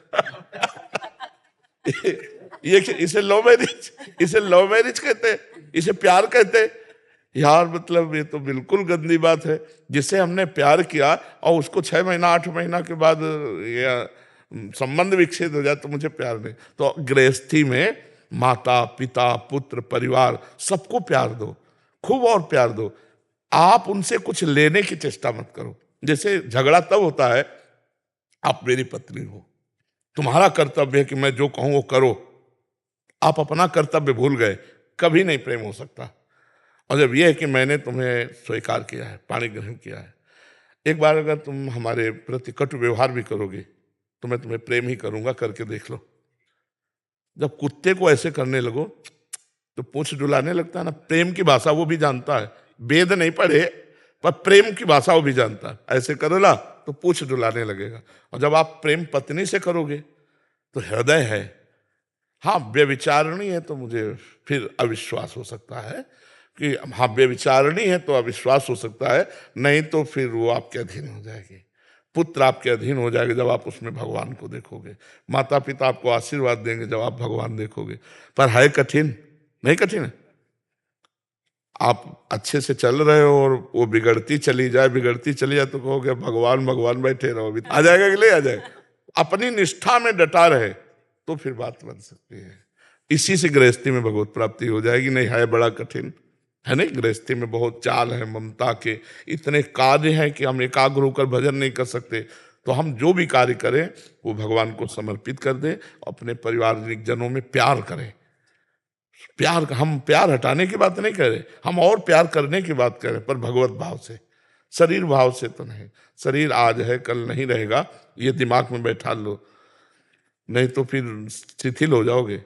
C: ये इसे लव मैरिज कहते हैं, इसे प्यार कहते हैं यार। मतलब ये तो बिल्कुल गंदी बात है। जिसे हमने प्यार किया और उसको 6 महीना 8 महीना के बाद ये संबंध विकसित हो जाए तो मुझे प्यार नहीं। तो गृहस्थी में माता पिता पुत्र परिवार सबको प्यार दो, खूब और प्यार दो। आप उनसे कुछ लेने की चेष्टा मत करो। जैसे झगड़ा तब होता है, आप मेरी पत्नी हो, तुम्हारा कर्तव्य है कि मैं जो कहूं वो करो, आप अपना कर्तव्य भूल गए, कभी नहीं प्रेम हो सकता। और जब यह है कि मैंने तुम्हें स्वीकार किया है, पाणी ग्रहण किया है, एक बार अगर तुम हमारे प्रति कटु व्यवहार भी करोगे तो मैं तुम्हें प्रेम ही करूंगा, करके देख लो। जब कुत्ते को ऐसे करने लगो तो पूंछ डुलाने लगता है ना, प्रेम की भाषा वो भी जानता है, वेद नहीं पढ़े पर प्रेम की भाषा वो भी जानता है। ऐसे करो ना तो पूंछ डुलाने लगेगा। और जब आप प्रेम पत्नी से करोगे तो हृदय है, हाँ व्यभिचारिणी है तो मुझे फिर अविश्वास हो सकता है कि हाँ व्यभिचारिणी है तो अविश्वास हो सकता है, नहीं तो फिर वो आपके अधीन हो जाएगी। पुत्र आपके अधीन हो जाएगा जब आप उसमें भगवान को देखोगे, माता पिता आपको आशीर्वाद देंगे जब आप भगवान देखोगे। पर है कठिन? नहीं कठिन है। आप अच्छे से चल रहे हो और वो बिगड़ती चली जाए तो कहोगे भगवान भगवान बैठे रहो, अभी आ जाएगा कि नहीं आ जाएगा। अपनी निष्ठा में डटा रहे तो फिर बात बन सकती है। इसी से गृहस्थी में भगवत प्राप्ति हो जाएगी। नहीं है बड़ा कठिन है, नहीं गृहस्थी में बहुत चाल है, ममता के इतने कार्य हैं कि हम एकाग्र होकर भजन नहीं कर सकते। तो हम जो भी कार्य करें वो भगवान को समर्पित कर दें, अपने परिवारिक जनों में प्यार करें। प्यार, हम प्यार हटाने की बात नहीं कर रहे, हम और प्यार करने की बात कर रहे, पर भगवत भाव से, शरीर भाव से तो नहीं। शरीर आज है कल नहीं रहेगा, ये दिमाग में बैठा लो, नहीं तो फिर शिथिल हो जाओगे।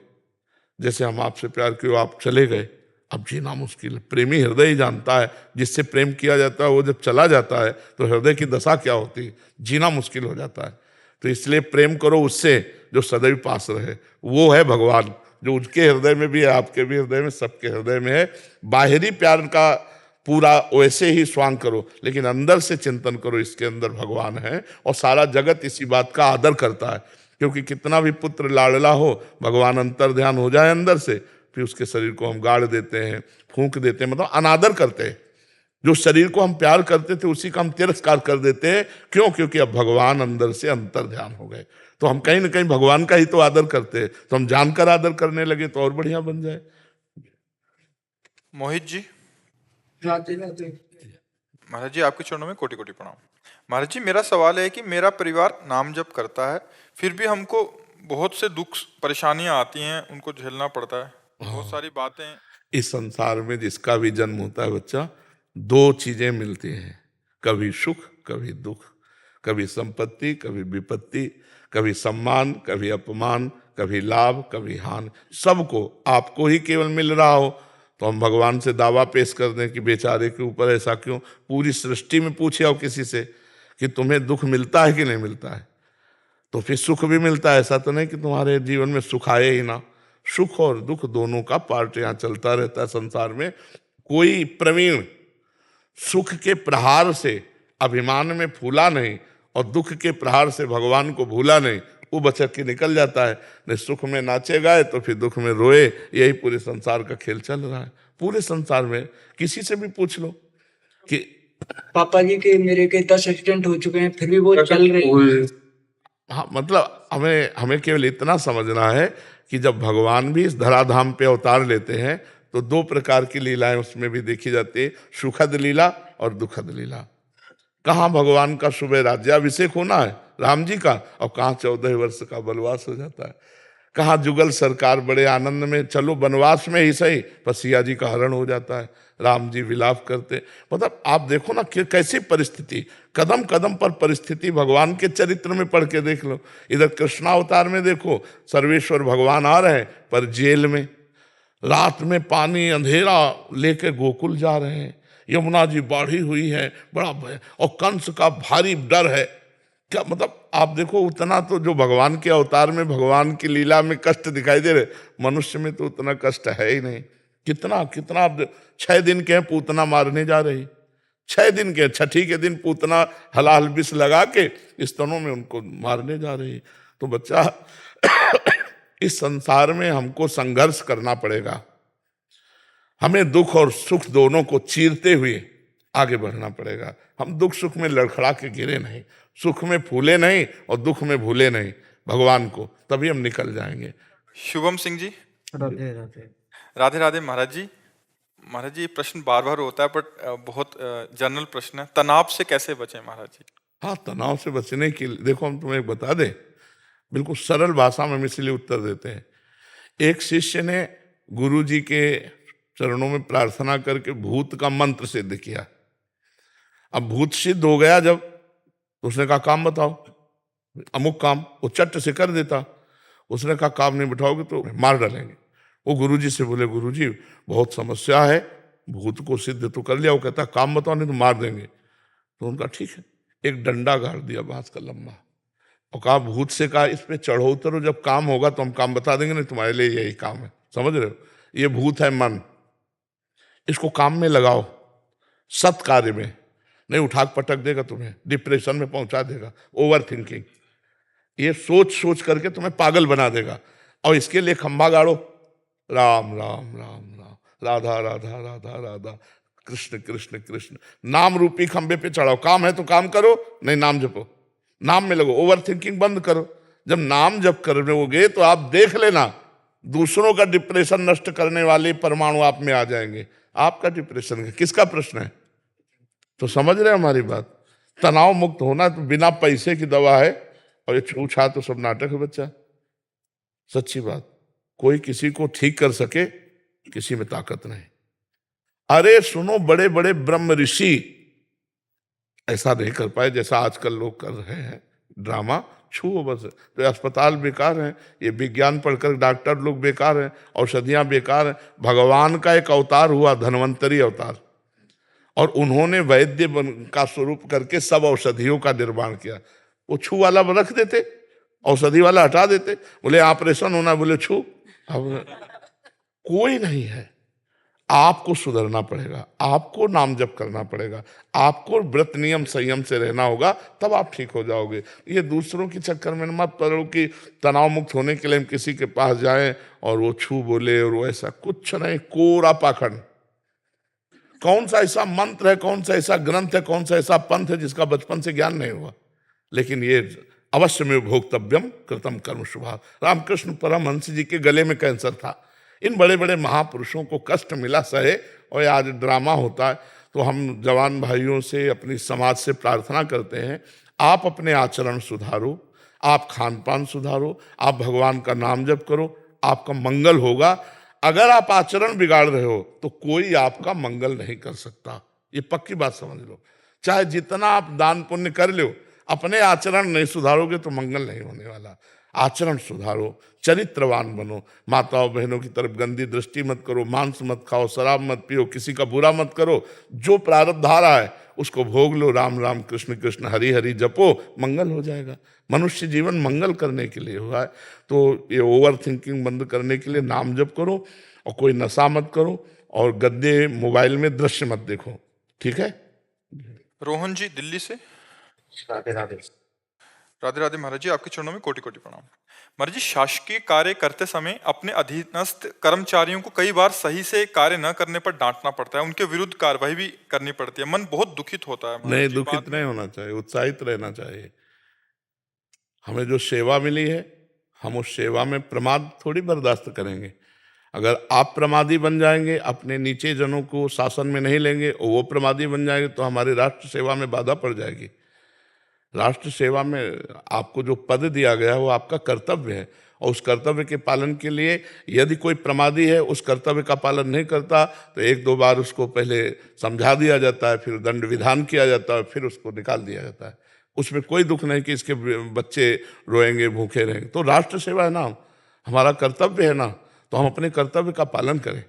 C: जैसे हम आपसे प्यार किए, आप चले गए, अब जीना मुश्किल है। प्रेमी हृदय ही जानता है, जिससे प्रेम किया जाता है वो जब चला जाता है तो हृदय की दशा क्या होती है, जीना मुश्किल हो जाता है। तो इसलिए प्रेम करो उससे जो सदैव पास रहे, वो है भगवान, जो उनके हृदय में भी है, आपके भी हृदय में, सबके हृदय में है। बाहरी प्यार का पूरा वैसे ही स्वांग करो, लेकिन अंदर से चिंतन करो, इसके अंदर भगवान है और सारा जगत इसी बात का आदर करता है। क्योंकि कितना भी पुत्र लाडला हो, भगवान अंतर ध्यान हो जाए अंदर से, फिर उसके शरीर को हम गाड़ देते हैं, फूंक देते हैं, मतलब अनादर करते हैं। जो शरीर को हम प्यार करते थे उसी का हम तिरस्कार कर देते हैं। क्यों? क्योंकि अब भगवान अंदर से अंतर ध्यान हो गए, तो हम कहीं ना कहीं भगवान का ही तो आदर करते हैं। तो हम जानकर आदर करने लगे तो और बढ़िया बन जाए।
A: मोहित जी।
E: राधे राधे।
A: महाराज जी, आपके चरणों में कोटि कोटि प्रणाम। महाराज जी, मेरा सवाल है कि मेरा परिवार नाम जप करता है, फिर भी हमको बहुत से दुख परेशानियां आती हैं, उनको झेलना पड़ता है, बहुत सारी बातें।
C: इस संसार में जिसका भी जन्म होता है बच्चा, दो चीजें मिलती हैं, कभी सुख कभी दुख, कभी संपत्ति कभी विपत्ति, कभी सम्मान कभी अपमान, कभी लाभ कभी हानि। सबको आपको ही केवल मिल रहा हो तो हम भगवान से दावा पेश कर दें कि बेचारे के ऊपर ऐसा क्यों। पूरी सृष्टि में पूछे आओ किसी से कि तुम्हें दुख मिलता है कि नहीं मिलता है, तो फिर सुख भी मिलता है। ऐसा तो नहीं कि तुम्हारे जीवन में सुख आए ही ना। सुख और दुख दोनों का पार्ट यहाँ चलता रहता है संसार में। कोई प्रवीण सुख के प्रहार से अभिमान में फूला नहीं और दुख के प्रहार से भगवान को भूला नहीं, वो बचक के निकल जाता है। नहीं सुख में नाचे गाए तो फिर दुख में रोए। यही पूरे संसार का खेल चल रहा है। पूरे संसार में किसी से भी पूछ लो कि
E: पापा जी के मेरे के 10 एक्सीडेंट हो चुके हैं, फिर भी वो चल रही है।
C: हाँ, मतलब हमें केवल इतना समझना है कि जब भगवान भी इस धराधाम पे अवतार लेते हैं तो दो प्रकार की लीलाएं उसमें भी देखी जाती है, सुखद लीला और दुखद लीला। कहाँ भगवान का सुबह राज्याभिषेक होना है राम जी का, और कहाँ 14 वर्ष का वनवास हो जाता है। कहाँ जुगल सरकार बड़े आनंद में, चलो वनवास में ही सही, पर सिया जी का हरण हो जाता है, राम जी विलाप करते। मतलब आप देखो ना कि कैसी परिस्थिति, कदम कदम पर परिस्थिति भगवान के चरित्र में पढ़ के देख लो। इधर कृष्णावतार में देखो, सर्वेश्वर भगवान आ रहे हैं पर जेल में, रात में पानी अंधेरा लेके गोकुल जा रहे हैं, यमुना जी बाढ़ी हुई है, बड़ा भय, और कंस का भारी डर है। क्या मतलब आप देखो, उतना तो जो भगवान के अवतार में भगवान की लीला में कष्ट दिखाई दे रहे, मनुष्य में तो उतना कष्ट है ही नहीं। कितना कितना 6 दिन के हैं, पूतना मारने जा रही, 6 दिन के, छठी के दिन पूतना हलाल विष लगा के स्तनों में उनको मारने जा रही। तो बच्चा इस संसार में हमको संघर्ष करना पड़ेगा। हमें दुख और सुख दोनों को चीरते हुए आगे बढ़ना पड़ेगा। हम दुख सुख में लड़खड़ा के गिरे नहीं, सुख में फूले नहीं और दुख में भूले नहीं भगवान को, तभी हम निकल जाएंगे।
A: शुभम सिंह जी।
E: राधे राधे।
A: राधे राधे महाराज जी। महाराज जी, ये प्रश्न बार बार होता है बट बहुत जनरल प्रश्न है, तनाव से कैसे बचें महाराज जी?
C: हाँ, तनाव से बचने के लिए देखो, हम तुम्हें एक बता दें, बिल्कुल सरल भाषा में हम इसलिए उत्तर देते हैं। एक शिष्य ने गुरु जी के चरणों में प्रार्थना करके भूत का मंत्र सिद्ध किया। अब भूत सिद्ध हो गया जब, तो उसने कहा काम बताओ, अमुक काम, वो चट से कर देता। उसने कहा काम नहीं बिठाओगे तो मार डालेंगे। वो गुरुजी से बोले गुरुजी बहुत समस्या है, भूत को सिद्ध तो कर लिया, वो कहता काम बताओ नहीं तो मार देंगे। तो उनका ठीक है, एक डंडा गाड़ दिया बांस का लंबा, और कहा भूत से कहा इस पे चढ़ो उतरो, जब काम होगा तो हम काम बता देंगे, नहीं तुम्हारे लिए यही काम है। समझ रहे हो? ये भूत है मन, इसको काम में लगाओ, सत कार्य में, नहीं उठाक पटक देगा तुम्हें, डिप्रेशन में पहुंचा देगा, ओवर थिंकिंग, ये सोच सोच करके तुम्हें पागल बना देगा। और इसके लिए खंभा गाड़ो, राम राम राम राम, राधा राधा राधा राधा, कृष्ण कृष्ण कृष्ण, नाम रूपी खंभे पे चढ़ाओ। काम है तो काम करो, नहीं नाम जपो, नाम में लगो, ओवर थिंकिंग बंद करो। जब नाम जप करोगे तो आप देख लेना, दूसरों का डिप्रेशन नष्ट करने वाले परमाणु आप में आ जाएंगे। आपका डिप्रेशन किसका प्रश्न है? तो समझ रहे हमारी बात। तनाव मुक्त होना तो बिना पैसे की दवा है, और ये छूछा तो सब नाटक है बच्चा। सच्ची बात, कोई किसी को ठीक कर सके किसी में ताकत नहीं। अरे सुनो, बड़े बड़े ब्रह्म ऋषि ऐसा नहीं कर पाए जैसा आजकल लोग कर रहे हैं ड्रामा। छुओ बस। तो अस्पताल बेकार हैं, ये विज्ञान पढ़कर डॉक्टर लोग बेकार हैं, औषधियां बेकार हैं। भगवान का एक अवतार हुआ धन्वंतरी अवतार, और उन्होंने वैद्य का स्वरूप करके सब औषधियों का निर्माण किया। वो छू वाला रख देते, औषधि वाला हटा देते, बोले ऑपरेशन होना, बोले छू। अब कोई नहीं है। आपको सुधरना पड़ेगा, आपको नाम जप करना पड़ेगा, आपको व्रत नियम संयम से रहना होगा, तब आप ठीक हो जाओगे। ये दूसरों के चक्कर में मत पड़ो कि तनाव मुक्त होने के लिए हम किसी के पास जाएं और वो छू बोले और वो ऐसा कुछ नहीं, कोरा पाखंड। कौन सा ऐसा मंत्र है, कौन सा ऐसा ग्रंथ है, कौन सा ऐसा पंथ है जिसका बचपन से ज्ञान नहीं हुआ? लेकिन ये अवश्य में भोक्तव्यम कृतम कर्म शुभा। रामकृष्ण परमहंस जी के गले में कैंसर था। इन बड़े बड़े महापुरुषों को कष्ट मिला, सहे, और आज ड्रामा होता है। तो हम जवान भाइयों से, अपनी समाज से प्रार्थना करते हैं, आप अपने आचरण सुधारो, आप खान पान सुधारो, आप भगवान का नाम जप करो, आपका मंगल होगा। अगर आप आचरण बिगाड़ रहे हो तो कोई आपका मंगल नहीं कर सकता, ये पक्की बात समझ लो। चाहे जितना आप दान पुण्य कर लो, अपने आचरण नहीं सुधारोगे तो मंगल नहीं होने वाला। आचरण सुधारो, चरित्रवान बनो, माताओं बहनों की तरफ गंदी दृष्टि मत करो, मांस मत खाओ, शराब मत पियो, किसी का बुरा मत करो। जो प्रारब्ध आ रहा है उसको भोग लो, राम राम कृष्ण कृष्ण हरि हरि जपो, मंगल हो जाएगा। मनुष्य जीवन मंगल करने के लिए हुआ है। तो ये ओवर थिंकिंग बंद करने के लिए नाम जप करो, और कोई नशा मत करो, और गद्दे मोबाइल में दृश्य मत देखो, ठीक है?
A: रोहन जी दिल्ली से।
E: राधे राधे।
A: राधे राधे महाराज जी, आपके चरणों में कोटि कोटि प्रणाम। महाराज जी, शासकीय कार्य करते समय अपने अधीनस्थ कर्मचारियों को कई बार सही से कार्य न करने पर डांटना पड़ता है, उनके विरुद्ध कार्रवाई भी करनी पड़ती है। मन बहुत दुखित होता है।
C: नहीं, दुखित नहीं होना चाहिए, उत्साहित रहना चाहिए। हमें जो सेवा मिली है, हम उस सेवा में प्रमाद थोड़ी बर्दाश्त करेंगे। अगर आप प्रमादी बन जाएंगे, अपने नीचे जनों को शासन में नहीं लेंगे और वो प्रमादी बन जाएंगे, तो हमारी राष्ट्र सेवा में बाधा पड़ जाएगी। राष्ट्र सेवा में आपको जो पद दिया गया है वो आपका कर्तव्य है, और उस कर्तव्य के पालन के लिए यदि कोई प्रमादी है, उस कर्तव्य का पालन नहीं करता, तो एक दो बार उसको पहले समझा दिया जाता है, फिर दंड विधान किया जाता है, फिर उसको निकाल दिया जाता है। उसमें कोई दुख नहीं कि इसके बच्चे रोएंगे, भूखे रहेंगे। तो राष्ट्र सेवा है ना, हमारा कर्तव्य है ना, तो हम अपने कर्तव्य का पालन करें।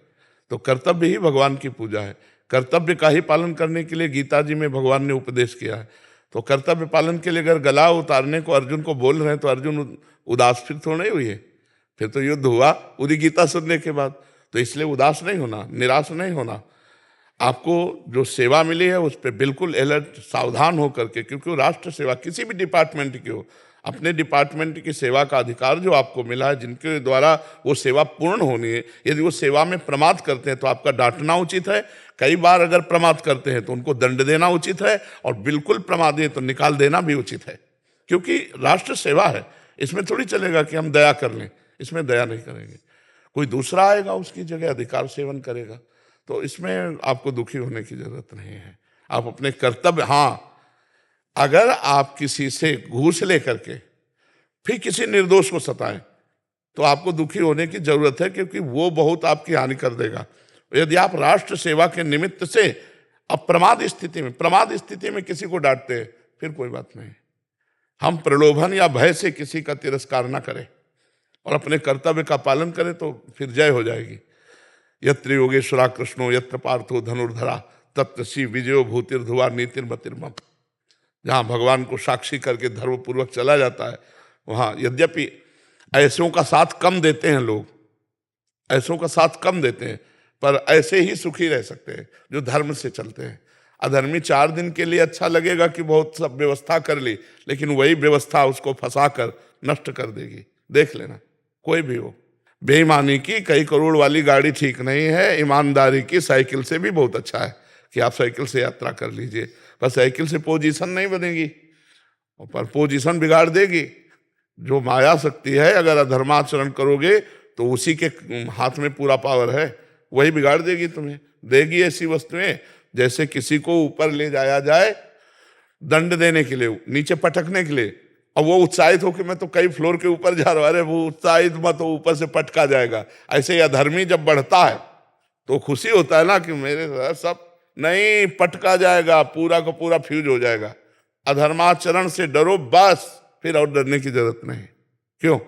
C: तो कर्तव्य ही भगवान की पूजा है। कर्तव्य का ही पालन करने के लिए गीता जी में भगवान ने उपदेश किया है। तो कर्तव्य पालन के लिए अगर गला उतारने को अर्जुन को बोल रहे हैं, तो अर्जुन उदास फिर थोड़ा नहीं हुई है, फिर तो युद्ध हुआ पूरी गीता सुनने के बाद। तो इसलिए उदास नहीं होना, निराश नहीं होना। आपको जो सेवा मिली है उस पर बिल्कुल अलर्ट, सावधान हो करके, क्योंकि राष्ट्र सेवा किसी भी डिपार्टमेंट की हो, अपने डिपार्टमेंट की सेवा का अधिकार जो आपको मिला है, जिनके द्वारा वो सेवा पूर्ण होनी है, यदि वो सेवा में प्रमाद करते हैं तो आपका डांटना उचित है। कई बार अगर प्रमाद करते हैं तो उनको दंड देना उचित है, और बिल्कुल प्रमादी है तो निकाल देना भी उचित है, क्योंकि राष्ट्र सेवा है। इसमें थोड़ी चलेगा कि हम दया कर लें, इसमें दया नहीं करेंगे। कोई दूसरा आएगा उसकी जगह अधिकार सेवन करेगा, तो इसमें आपको दुखी होने की जरूरत नहीं है। आप अपने कर्तव्य, हाँ, अगर आप किसी से घूस लेकर के फिर किसी निर्दोष को सताएं तो आपको दुखी होने की जरूरत है, क्योंकि वो बहुत आपकी हानि कर देगा। यदि आप राष्ट्र सेवा के निमित्त से प्रमाद स्थिति में किसी को डांटते हैं, फिर कोई बात नहीं। हम प्रलोभन या भय से किसी का तिरस्कार ना करें और अपने कर्तव्य का पालन करें, तो फिर जय हो जाएगी। यत्र योगेश्वरा कृष्णो यत्र पार्थो धनुर्धरा तत्र श्री विजयो भूतिर्धुवा नीतिर्मतिर्मम। जहाँ भगवान को साक्षी करके धर्मपूर्वक चला जाता है, वहाँ यद्यपि ऐसों का साथ कम देते हैं लोग, ऐसों का साथ कम देते हैं, पर ऐसे ही सुखी रह सकते हैं जो धर्म से चलते हैं। अधर्मी 4 दिन के लिए अच्छा लगेगा कि बहुत सब व्यवस्था कर ली, लेकिन वही व्यवस्था उसको फंसा कर नष्ट कर देगी। देख लेना, कोई भी हो। बेईमानी की कई करोड़ वाली गाड़ी ठीक नहीं है, ईमानदारी की साइकिल से भी बहुत अच्छा है कि आप साइकिल से यात्रा कर लीजिए। पर साइकिल से पोजीशन नहीं बनेगी, पर पोजीशन बिगाड़ देगी। जो माया शक्ति है, अगर अधर्माचरण करोगे तो उसी के हाथ में पूरा पावर है, वही बिगाड़ देगी तुम्हें। देगी ऐसी वस्तुएं जैसे किसी को ऊपर ले जाया जाए दंड देने के लिए, नीचे पटकने के लिए, और वो उत्साहित हो कि मैं तो कई फ्लोर के ऊपर जा रहा है, वो उत्साहित मत हो, ऊपर से पटका जाएगा। ऐसे ही अधर्मी जब बढ़ता है तो खुशी होता है ना कि मेरे सब नहीं, पटका जाएगा, पूरा का पूरा फ्यूज हो जाएगा। अधर्माचरण से डरो बस, फिर और डरने की जरूरत नहीं। क्यों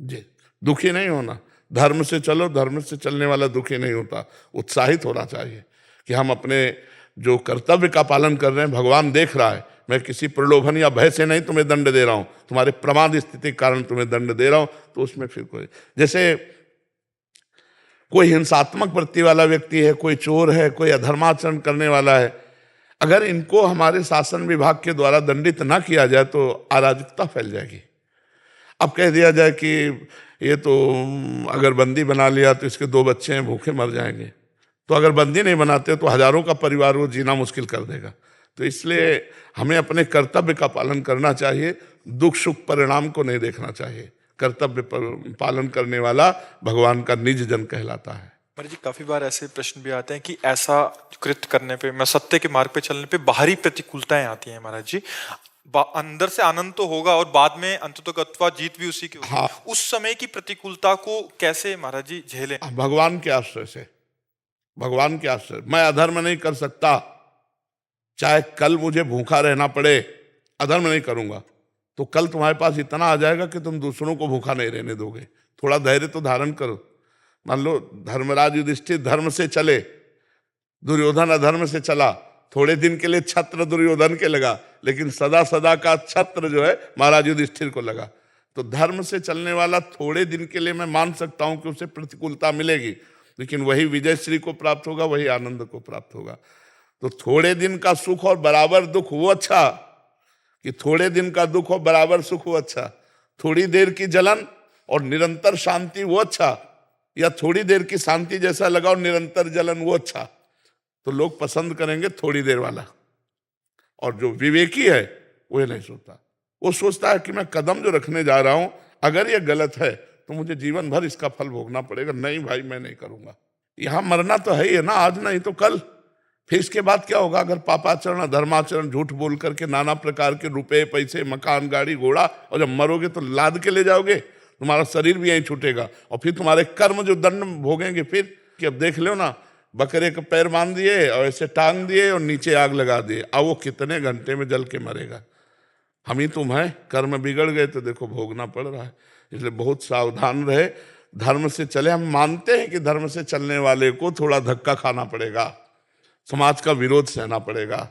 C: जी? दुखी नहीं होना, धर्म से चलो, धर्म से चलने वाला दुखी नहीं होता। उत्साहित होना चाहिए कि हम अपने जो कर्तव्य का पालन कर रहे हैं, भगवान देख रहा है, मैं किसी प्रलोभन या भय से नहीं तुम्हें दंड दे रहा हूं, तुम्हारे प्रमाद स्थिति के कारण तुम्हें दंड दे रहा हूं। तो उसमें फिर कोई, जैसे कोई हिंसात्मक वृत्ति वाला व्यक्ति है, कोई चोर है, कोई अधर्माचरण करने वाला है, अगर इनको हमारे शासन विभाग के द्वारा दंडित ना किया जाए तो अराजकता फैल जाएगी। अब कह दिया जाए कि ये तो अगर बंदी बना लिया तो इसके 2 बच्चे हैं, भूखे मर जाएंगे, तो अगर बंदी नहीं बनाते तो हजारों का परिवार वो जीना मुश्किल कर देगा। तो इसलिए हमें अपने कर्तव्य का पालन करना चाहिए, दुख सुख परिणाम को नहीं देखना चाहिए। कर्तव्य पालन करने वाला भगवान का निज जन कहलाता है।
A: महाराज जी, काफी बार ऐसे प्रश्न भी आते हैं कि ऐसा कृत्य करने पे, मैं सत्य के मार्ग पे चलने पे बाहरी प्रतिकूलताएं आती हैं महाराज जी, अंदर से आनंद तो होगा और बाद में अंततोगत्वा जीत भी उसी की होगी।
C: हाँ।
A: उस समय की प्रतिकूलता को कैसे महाराज जी झेलें?
C: भगवान के आश्रय से, भगवान के आश्रय। मैं अधर्म नहीं कर सकता, चाहे कल मुझे भूखा रहना पड़े, अधर्म नहीं करूंगा, तो कल तुम्हारे पास इतना आ जाएगा कि तुम दूसरों को भूखा नहीं रहने दोगे। थोड़ा धैर्य तो धारण करो। मान लो धर्मराज युधिष्ठिर धर्म से चले, दुर्योधन अधर्म से चला, थोड़े दिन के लिए छत्र दुर्योधन के लगा, लेकिन सदा सदा का छत्र जो है महाराज युधिष्ठिर को लगा। तो धर्म से चलने वाला थोड़े दिन के लिए मैं मान सकता हूं कि उसे प्रतिकूलता मिलेगी, लेकिन वही विजय श्री को प्राप्त होगा, वही आनंद को प्राप्त होगा। तो थोड़े दिन का सुख और बराबर दुख वो अच्छा, कि थोड़े दिन का दुख और बराबर सुख वो अच्छा, थोड़ी देर की जलन और निरंतर शांति वो अच्छा, या थोड़ी देर की शांति जैसा लगा और निरंतर जलन वो अच्छा। तो लोग पसंद करेंगे थोड़ी देर वाला। और जो विवेकी है वो नहीं सोचता, वो सोचता है कि मैं कदम जो रखने जा रहा हूं, अगर ये गलत है तो मुझे जीवन भर इसका फल भोगना पड़ेगा। नहीं भाई, मैं नहीं करूंगा। यहां मरना तो है ही है ना, आज नहीं तो कल। फिर इसके बाद क्या होगा? अगर पापाचरण, धर्माचरण, झूठ बोल करके नाना प्रकार के रुपए, पैसे, मकान, गाड़ी, घोड़ा, और जब मरोगे तो लाद के ले जाओगे, तुम्हारा शरीर भी यहीं छूटेगा। और फिर तुम्हारे कर्म जो दंड भोगेंगे फिर, कि अब देख लो ना, बकरे का पैर बांध दिए और ऐसे टांग दिए और नीचे आग लगा दिए, अब वो कितने घंटे में जल के मरेगा। हम ही तुम हैं, कर्म बिगड़ गए तो देखो भोगना पड़ रहा है। इसलिए बहुत सावधान रहे, धर्म से चले। हम मानते हैं कि धर्म से चलने वाले को थोड़ा धक्का खाना पड़ेगा, समाज का विरोध सहना पड़ेगा,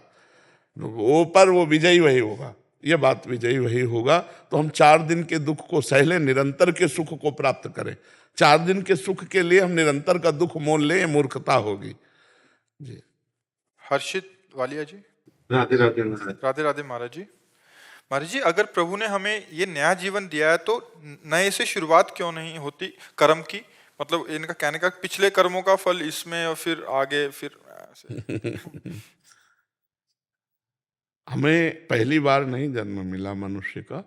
C: वो पर वो विजयी वही होगा, ये बात विजयी वही होगा। तो हम 4 दिन के दुख को सह लें, निरंतर के सुख को प्राप्त करें। 4 दिन के सुख के लिए हम निरंतर का दुख मोल लें, मूर्खता होगी जी।
A: हर्षित वालिया जी,
F: राधे राधे महाराज।
A: राधे राधे महाराज जी। महाराज जी, अगर प्रभु ने हमें ये नया जीवन दिया है तो नए से शुरुआत क्यों नहीं होती कर्म की? मतलब इनका कहने का पिछले कर्मों का फल इसमें और फिर आगे फिर
C: हमें पहली बार नहीं जन्म मिला मनुष्य का,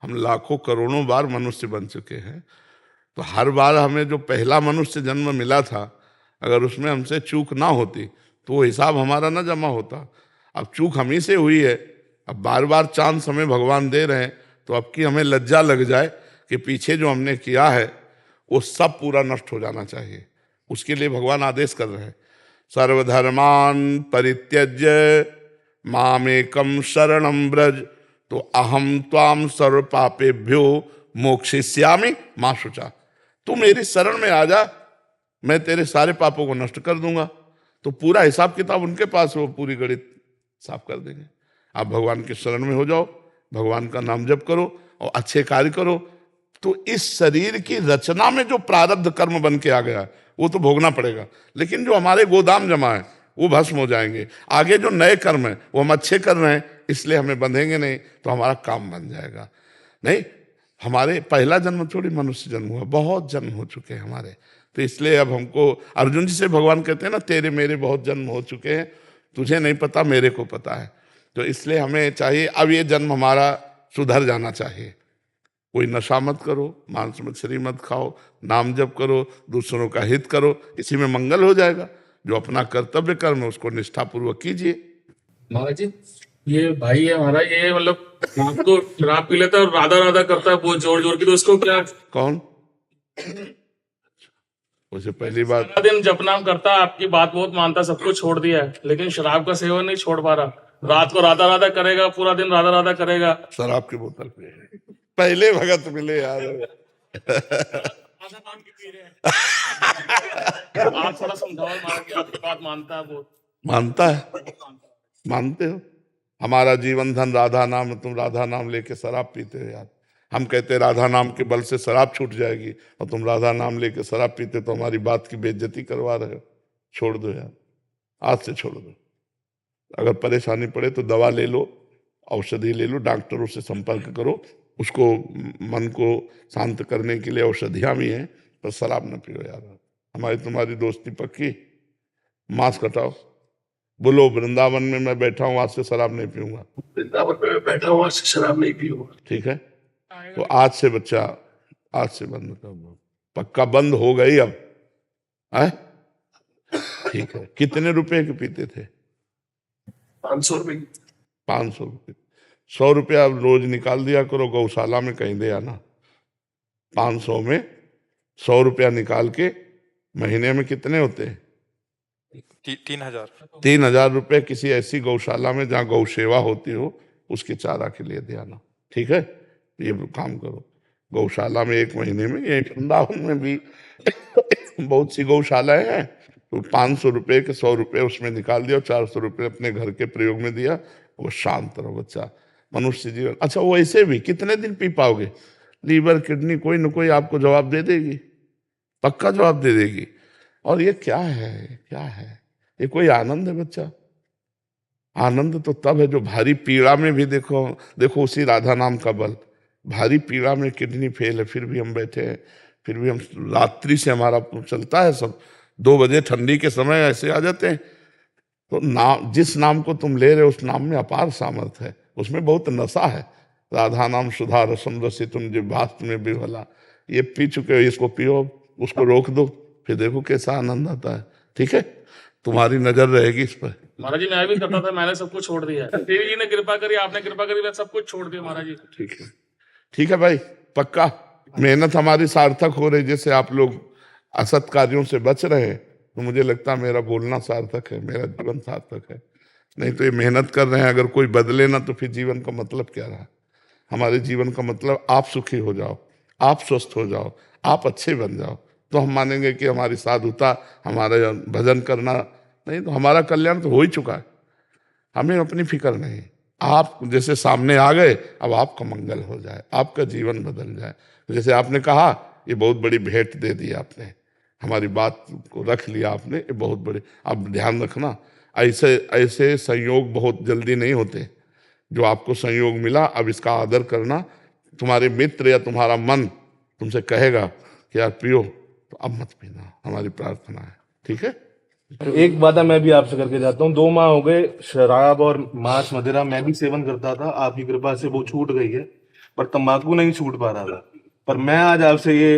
C: हम लाखों करोड़ों बार मनुष्य बन चुके हैं। तो हर बार हमें जो पहला मनुष्य जन्म मिला था, अगर उसमें हमसे चूक ना होती तो वो हिसाब हमारा ना जमा होता। अब चूक हम ही से हुई है, अब बार बार चांस हमें भगवान दे रहे हैं, तो अब की हमें लज्जा लग जाए कि पीछे जो हमने किया है वो सब पूरा नष्ट हो जाना चाहिए। उसके लिए भगवान आदेश कर रहे हैं, सर्वधर्मान परित्यज्य मामेकम शरणम ब्रज, तो अहम त्वाम सर्व पापेभ्यो मोक्षयिष्यामि मा शुचा। तू मेरी शरण में आ जा, मैं तेरे सारे पापों को नष्ट कर दूंगा। तो पूरा हिसाब किताब उनके पास, वो पूरी गणित साफ कर देंगे। आप भगवान के शरण में हो जाओ, भगवान का नाम जप करो और अच्छे कार्य करो, तो इस शरीर की रचना में जो प्रारब्ध कर्म बन के आ गया वो तो भोगना पड़ेगा, लेकिन जो हमारे गोदाम जमा है वो भस्म हो जाएंगे। आगे जो नए कर्म है वो हम अच्छे कर रहे हैं, इसलिए हमें बंधेंगे नहीं, तो हमारा काम बन जाएगा। नहीं, हमारे पहला जन्म थोड़ी मनुष्य जन्म हुआ, बहुत जन्म हो चुके हैं हमारे। तो इसलिए अब हमको, अर्जुन जी से भगवान कहते हैं ना, तेरे मेरे बहुत जन्म हो चुके हैं, तुझे नहीं पता, मेरे को पता है। तो इसलिए हमें चाहिए अब ये जन्म हमारा सुधर जाना चाहिए। कोई नशा मत करो, मांस मछली मत खाओ, नाम जप करो, दूसरों का हित करो, इसी में मंगल हो जाएगा। जो अपना कर्तव्य कर्म है उसको निष्ठापूर्वक कीजिए।
F: महाराज जी,
G: ये भाई है हमारा, ये मतलब रात को शराब पी लेता है और राधा राधा करता है बहुत जोर जोर की, तो उसको क्या?
C: कौन? उसे पहली बात,
G: सारा दिन जप नाम करता है, आपकी बात बहुत मानता, सब कुछ छोड़ दिया है, लेकिन शराब का सेवन नहीं छोड़ पा रहा। रात को राधा राधा करेगा, पूरा दिन राधा राधा करेगा।
C: शराब की बोतल पे पहले भगत मिले यार।
G: आप थोड़ा समझाओ महाराज कि आपकी बात मानता है वो।
C: मानता है, मानते हो? हमारा जीवन धन राधा नाम है, तुम राधा नाम लेके शराब पीते हो यार। हम कहते हैं राधा नाम के बल से शराब छूट जाएगी, और तुम राधा नाम लेके शराब पीते तो हमारी बात की बेइज्जती करवा रहे हो। छोड़ दो यार, आज से छोड़ दो। अगर परेशानी पड़े तो दवा ले लो, औषधि ले लो, डॉक्टरों से संपर्क करो, उसको मन को शांत करने के लिए औषधियां भी हैं, पर शराब न पियो यार। हमारी तुम्हारी दोस्ती पक्की। मास्क हटाओ, बोलो वृंदावन में मैं बैठा हूँ, आज से शराब नहीं पीऊंगा।
F: वृंदावन में मैं बैठा हूँ, आज से शराब नहीं पीऊंगा।
C: ठीक है, तो आज से बच्चा, आज से बंद कर दो, पक्का बंद हो गई अब है? ठीक है। कितने रुपए के पीते थे?
F: 500 रुपए।
C: 500 रुपये। 100 रुपया अब रोज निकाल दिया करो, गौशाला में कहीं दे आना। 500 में 100 रुपया निकाल के महीने में कितने होते हैं?
A: 3,000।
C: 3,000 रुपये किसी ऐसी गौशाला में जहाँ गौ सेवा होती हो, उसके चारा के लिए दे आना। ठीक है, ये काम करो। गौशाला में एक महीने में, ये वृंदावन में भी बहुत सी गौशालाएं हैं, तो 500 रुपये के 100 रुपये उसमें निकाल दिया, 400 रुपये अपने घर के प्रयोग में दिया। वो शांत रहो बच्चा, मनुष्य जीवन। अच्छा, वो ऐसे भी कितने दिन पी पाओगे? लीवर किडनी कोई न कोई आपको जवाब दे देगी, पक्का जवाब दे देगी। और ये क्या है, क्या है ये? कोई आनंद है बच्चा? आनंद तो तब है जो भारी पीड़ा में भी, देखो देखो उसी राधा नाम का बल। भारी पीड़ा में किडनी फेल है, फिर भी हम बैठे हैं, फिर भी हम रात्रि से हमारा चलता है सब। 2 बजे ठंडी के समय ऐसे आ जाते हैं। तो नाम, जिस नाम को तुम ले रहे हो उस नाम में अपार सामर्थ्य है, उसमें बहुत नशा है। राधा नाम सुधा रसम रसी तुम जो भास्त में विभला, ये पी चुके हो, इसको पियो, उसको रोक दो, फिर देखो कैसा आनंद आता है। ठीक है, तुम्हारी नजर रहेगी इस पर।
G: महाराज जी मैं भी करता था, मैंने सब कुछ छोड़ दिया है। देवी जी ने कृपा करी, आपने कृपा करी, मैं सब कुछ छोड़ दिया महाराज जी।
C: ठीक है, ठीक है भाई, पक्का मेहनत हमारी सार्थक हो रही। जैसे आप लोग असत कार्यों से बच रहे हैं, तो मुझे लगता है मेरा बोलना सार्थक है, मेरा जीवन सार्थक है। नहीं तो ये मेहनत कर रहे हैं, अगर कोई बदले ना तो फिर जीवन का मतलब क्या रहा? हमारे जीवन का मतलब आप सुखी हो जाओ, आप स्वस्थ हो जाओ, आप अच्छे बन जाओ, तो हम मानेंगे कि हमारी साधुता, हमारा भजन करना। नहीं तो हमारा कल्याण तो हो ही चुका है, हमें अपनी फिक्र नहीं। आप जैसे सामने आ गए, अब आपका मंगल हो जाए, आपका जीवन बदल जाए। जैसे आपने कहा, ये बहुत बड़ी भेंट दे दी आपने, हमारी बात को रख लिया आपने, ये बहुत बड़े। अब ध्यान रखना, ऐसे ऐसे संयोग बहुत जल्दी नहीं होते। जो आपको संयोग मिला, अब इसका आदर करना। तुम्हारे मित्र या तुम्हारा मन तुमसे कहेगा कि यार पियो, तो अब मत पीना, हमारी प्रार्थना है। ठीक है,
H: एक वादा मैं भी आपसे करके जाता हूँ। 2 माह हो गए शराब और मांस मदिरा मैं भी सेवन करता था, आपकी कृपा से वो छूट गई है, पर तंबाकू नहीं छूट पा रहा था। पर मैं आज आपसे ये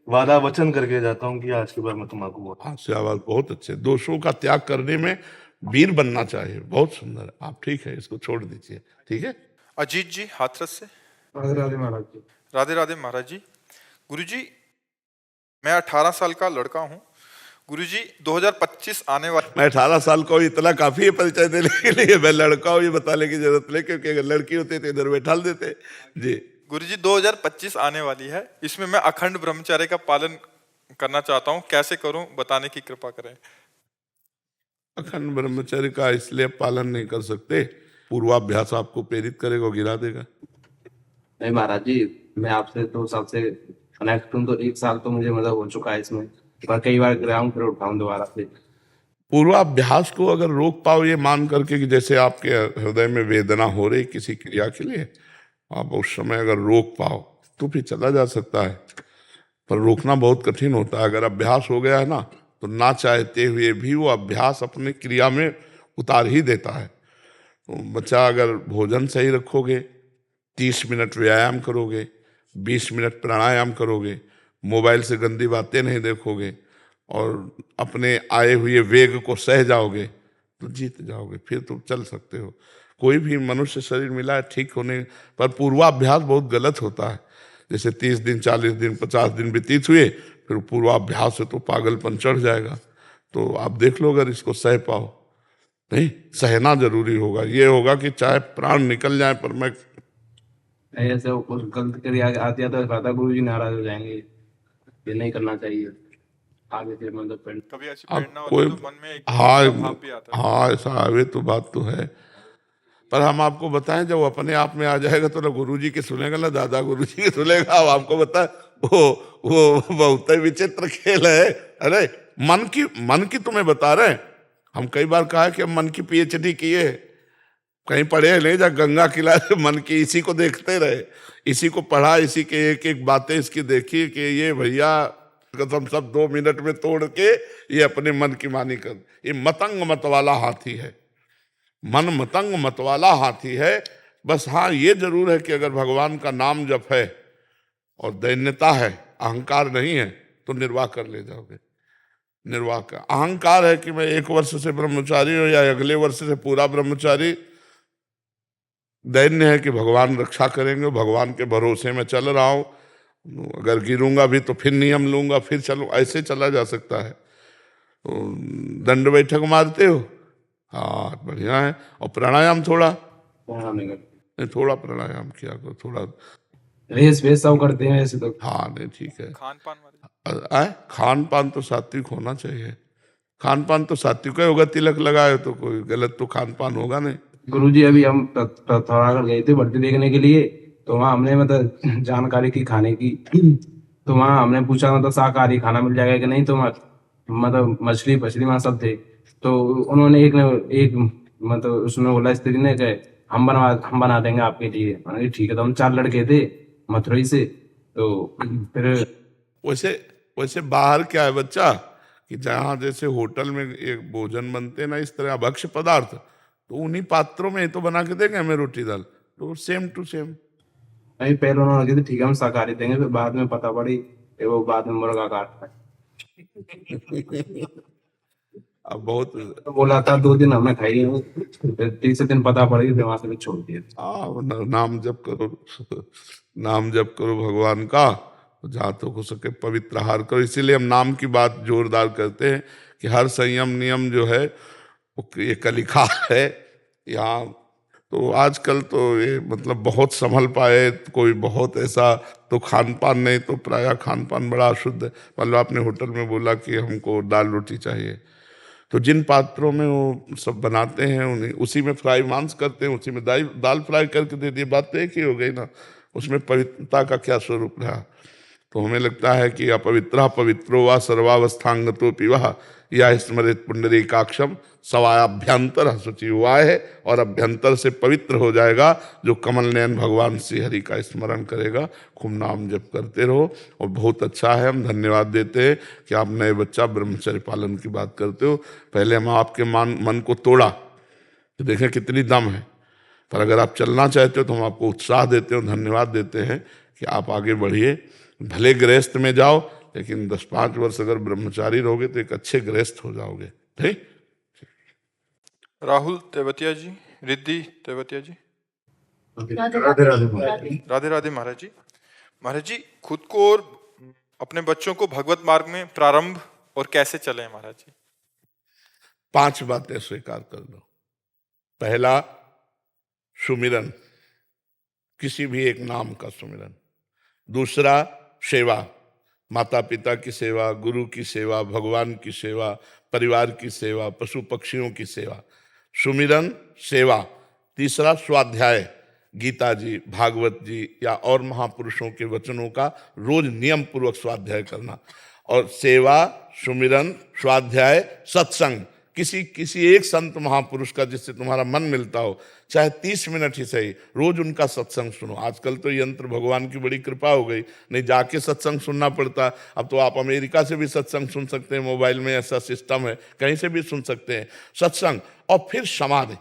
H: वादा वचन करके जाता हूँ कि आज के बाद मैं तंबाकू।
C: हाँ से आवाज बहुत अच्छे। दोषों का त्याग करने में वीर बनना चाहिए, बहुत सुंदर। आप ठीक है, इसको छोड़ दीजिए। ठीक है,
A: अजीत जी हाथरस से।
F: राधे राधे महाराज जी।
A: राधे राधे महाराज जी। गुरुजी, मैं 18 साल का लड़का हूँ। गुरुजी 2025 आने वाला।
C: मैं 18 साल का हूँ, इतना काफी है परिचय देने के लिए। मैं लड़का हूँ ये बताने की जरूरत नहीं, क्योंकि अगर लड़की होती तो इधर बैठा देते जी।
A: गुरुजी 2025 आने वाली है, इसमें मैं अखंड ब्रह्मचर्य का पालन करना चाहता हूँ, कैसे करूँ बताने की कृपा करें।
C: अखंड ब्रह्मचर्य का इसलिए पालन नहीं कर सकते, पूर्वाभ्यास आपको प्रेरित करेगा, गिरा देगा।
I: नहीं महाराज जी, मैं आपसे तो सबसे कनेक्ट हूँ, तो 1 साल तो मुझे मतलब हो चुका है इसमें, पर कई बार गिराऊं फिर उठाऊं दोबारा से।
C: पूर्वाभ्यास को अगर रोक पाओ, ये मान करके कि जैसे आपके हृदय में वेदना हो रही किसी क्रिया के लिए, आप उस समय अगर रोक पाओ तो फिर चला जा सकता है, पर रोकना बहुत कठिन होता है। अगर अभ्यास हो गया है ना, तो ना चाहते हुए भी वो अभ्यास अपने क्रिया में उतार ही देता है। तो बच्चा, अगर भोजन सही रखोगे, 30 मिनट व्यायाम करोगे, 20 मिनट प्राणायाम करोगे, मोबाइल से गंदी बातें नहीं देखोगे, और अपने आए हुए वेग को सह जाओगे, तो जीत जाओगे, फिर तुम चल सकते हो। कोई भी मनुष्य शरीर मिला है ठीक होने पर, पूर्वाभ्यास बहुत गलत होता है। जैसे 30 दिन, 40 दिन, 50 दिन व्यतीत हुए, फिर पूर्वाभ्यास से तो पागलपन चढ़ जाएगा। तो आप देख लो, अगर इसको सह पाओ नहीं, सहना जरूरी होगा। ये होगा कि चाहे प्राण निकल जाए पर मैं
I: ऐसे वो कुछ गलत कर आती है तो राधा गुरु जी नाराज हो जाएंगे, ये नहीं करना चाहिए आगे से मतलब
A: कभी ऐसी
C: आप
A: प्रेरणा होती
C: कोई
A: है तो मन में एक
C: हाँ
A: ऐसा भाव भी आता है।
C: हाँ ऐसा आवे तो बात तो है, पर हम आपको बताएं जब वो अपने आप में आ जाएगा तो ना गुरु जी की सुनेगा ना दादा गुरु जी की सुनेगा। अब आपको बताएं वो बहुत ही विचित्र खेल है। अरे मन की तुम्हें बता रहे हैं। हम कई बार कहा है कि हम मन की पीएचडी किए, कहीं पढ़े नहीं, जा गंगा किनारे मन की इसी को देखते रहे, इसी को पढ़ा, इसी के एक एक बातें इसकी देखी कि ये भैया कसम सब 2 मिनट में तोड़ के ये अपने मन की मानी कर। ये मतंग मत वाला हाथी है, मन मतंग मत वाला हाथी है। बस हाँ ये जरूर है कि अगर भगवान का नाम जप है और दैन्यता है, अहंकार नहीं है, तो निर्वाह कर ले जाओगे। निर्वाह का अहंकार है कि मैं 1 वर्ष से ब्रह्मचारी हूं या अगले वर्ष से पूरा ब्रह्मचारी, दैन्य है कि भगवान रक्षा करेंगे, भगवान के भरोसे में चल रहा हूं, अगर गिरूंगा भी तो फिर नियम लूंगा फिर चलूं, ऐसे चला जा सकता है। तो दंड बैठक मारते हो, हाँ बढ़िया है। और प्राणायाम थोड़ा थोड़ा प्राणायाम किया करो, थोड़ा
I: रेस वेस सब करते हैं ऐसे तो।
C: हाँ नहीं ठीक है।
A: खान पान वाले
C: खान पान तो सात्विक होना चाहिए, खान पान तो सात्विक ही होगा। तिलक लगाए तो कोई गलत तो खान पान होगा नहीं।
I: गुरुजी अभी हम पिथौरागढ़ गए थे भर्ती देखने के लिए, तो वहाँ हमने मतलब जानकारी की खाने की, तो वहाँ हमने पूछा मतलब शाकाहारी खाना मिल जाएगा कि नहीं, तो मतलब मछली पछली वहाँ सब थे। तो उन्होंने एक मतलब उसमें बोला स्त्री ने कि हम बना देंगे आपके लिए। मैंने कहा ठीक है। तो हम 4 लड़के थे मथुरई से, तो फिर
C: वैसे बाहर क्या है बच्चा कि जहाँ जैसे होटल में एक भोजन बनते ना इस तरह भक्ष्य पदार्थ, तो उन्हीं पात्रों में ही तो बना के देंगे हमें रोटी दाल, तो सेम टू सेम।
I: अभी पहले उन्होंने कहा ठीक है हम शाकाहारी देंगे, फिर बाद में पता पड़ी कि वो बाद में मुर्गा काट
C: अब बहुत
I: तो बोला था 2 दिन हमने खाई नहीं, फिर तीसरे दिन पता पड़ी, फिर वहां से भी छोड़ दिया।
C: नाम जप करो भगवान का, जहाँ तो हो सके पवित्र आहार करो। इसीलिए हम नाम की बात जोरदार करते हैं कि हर संयम नियम जो है वो ये कलिखा है यहाँ। तो आजकल तो ये मतलब बहुत संभल पाए, कोई बहुत ऐसा तो खान पान नहीं, तो प्रायः खान पान बड़ा अशुद्ध है। मतलब आपने होटल में बोला कि हमको दाल रोटी चाहिए, तो जिन पात्रों में वो सब बनाते हैं उन्हीं उसी में फ्राई मांस करते हैं, उसी में दाल फ्राई करके दे दिए, बात तो एक ही हो गई ना। उसमें पवित्रता का क्या स्वरूप रहा। तो हमें लगता है कि अपवित्र पवित्रो वा सर्वावस्थांगतो पिवा या स्मृत पुंडरीकाक्षम सवाभ्यंतर शुचि हुआ है, और अभ्यंतर से पवित्र हो जाएगा जो कमल नयन भगवान श्री हरि का स्मरण करेगा। खूब नाम जप करते रहो। और बहुत अच्छा है, हम धन्यवाद देते हैं कि आप नए बच्चा ब्रह्मचर्य पालन की बात करते हो। पहले हम आपके मन को तोड़ा तो देखें कितनी दम है, पर अगर आप चलना चाहते हो तो हम आपको उत्साह देते हो, धन्यवाद देते हैं कि आप आगे बढ़िए। भले गृहस्थ में जाओ, लेकिन 10-5 वर्ष अगर ब्रह्मचारी रहोगे तो एक अच्छे गृहस्थ हो जाओगे। ठीक।
A: राहुल तेवतिया जी, रिद्धि तेवतिया जी।
F: राधे राधे महाराज।
A: राधे राधे महाराज जी। महाराज जी, खुद को और अपने बच्चों को भगवत मार्ग में प्रारंभ और कैसे चले महाराज जी?
C: 5 बातें स्वीकार कर लो। पहला, सुमिरन, किसी भी एक नाम का सुमिरन। दूसरा, सेवा, माता पिता की सेवा, गुरु की सेवा, भगवान की सेवा, परिवार की सेवा, पशु पक्षियों की सेवा। सुमिरन, सेवा। तीसरा, स्वाध्याय, गीता जी, भागवत जी या और महापुरुषों के वचनों का रोज नियम पूर्वक स्वाध्याय करना। और सेवा, सुमिरन, स्वाध्याय, सत्संग, किसी एक संत महापुरुष का जिससे तुम्हारा मन मिलता हो, चाहे 30 मिनट ही सही, रोज उनका सत्संग सुनो। आजकल तो यंत्र भगवान की बड़ी कृपा हो गई, नहीं जाके सत्संग सुनना पड़ता। अब तो आप अमेरिका से भी सत्संग सुन सकते हैं, मोबाइल में ऐसा सिस्टम है, कहीं से भी सुन सकते हैं सत्संग। और फिर समाधि।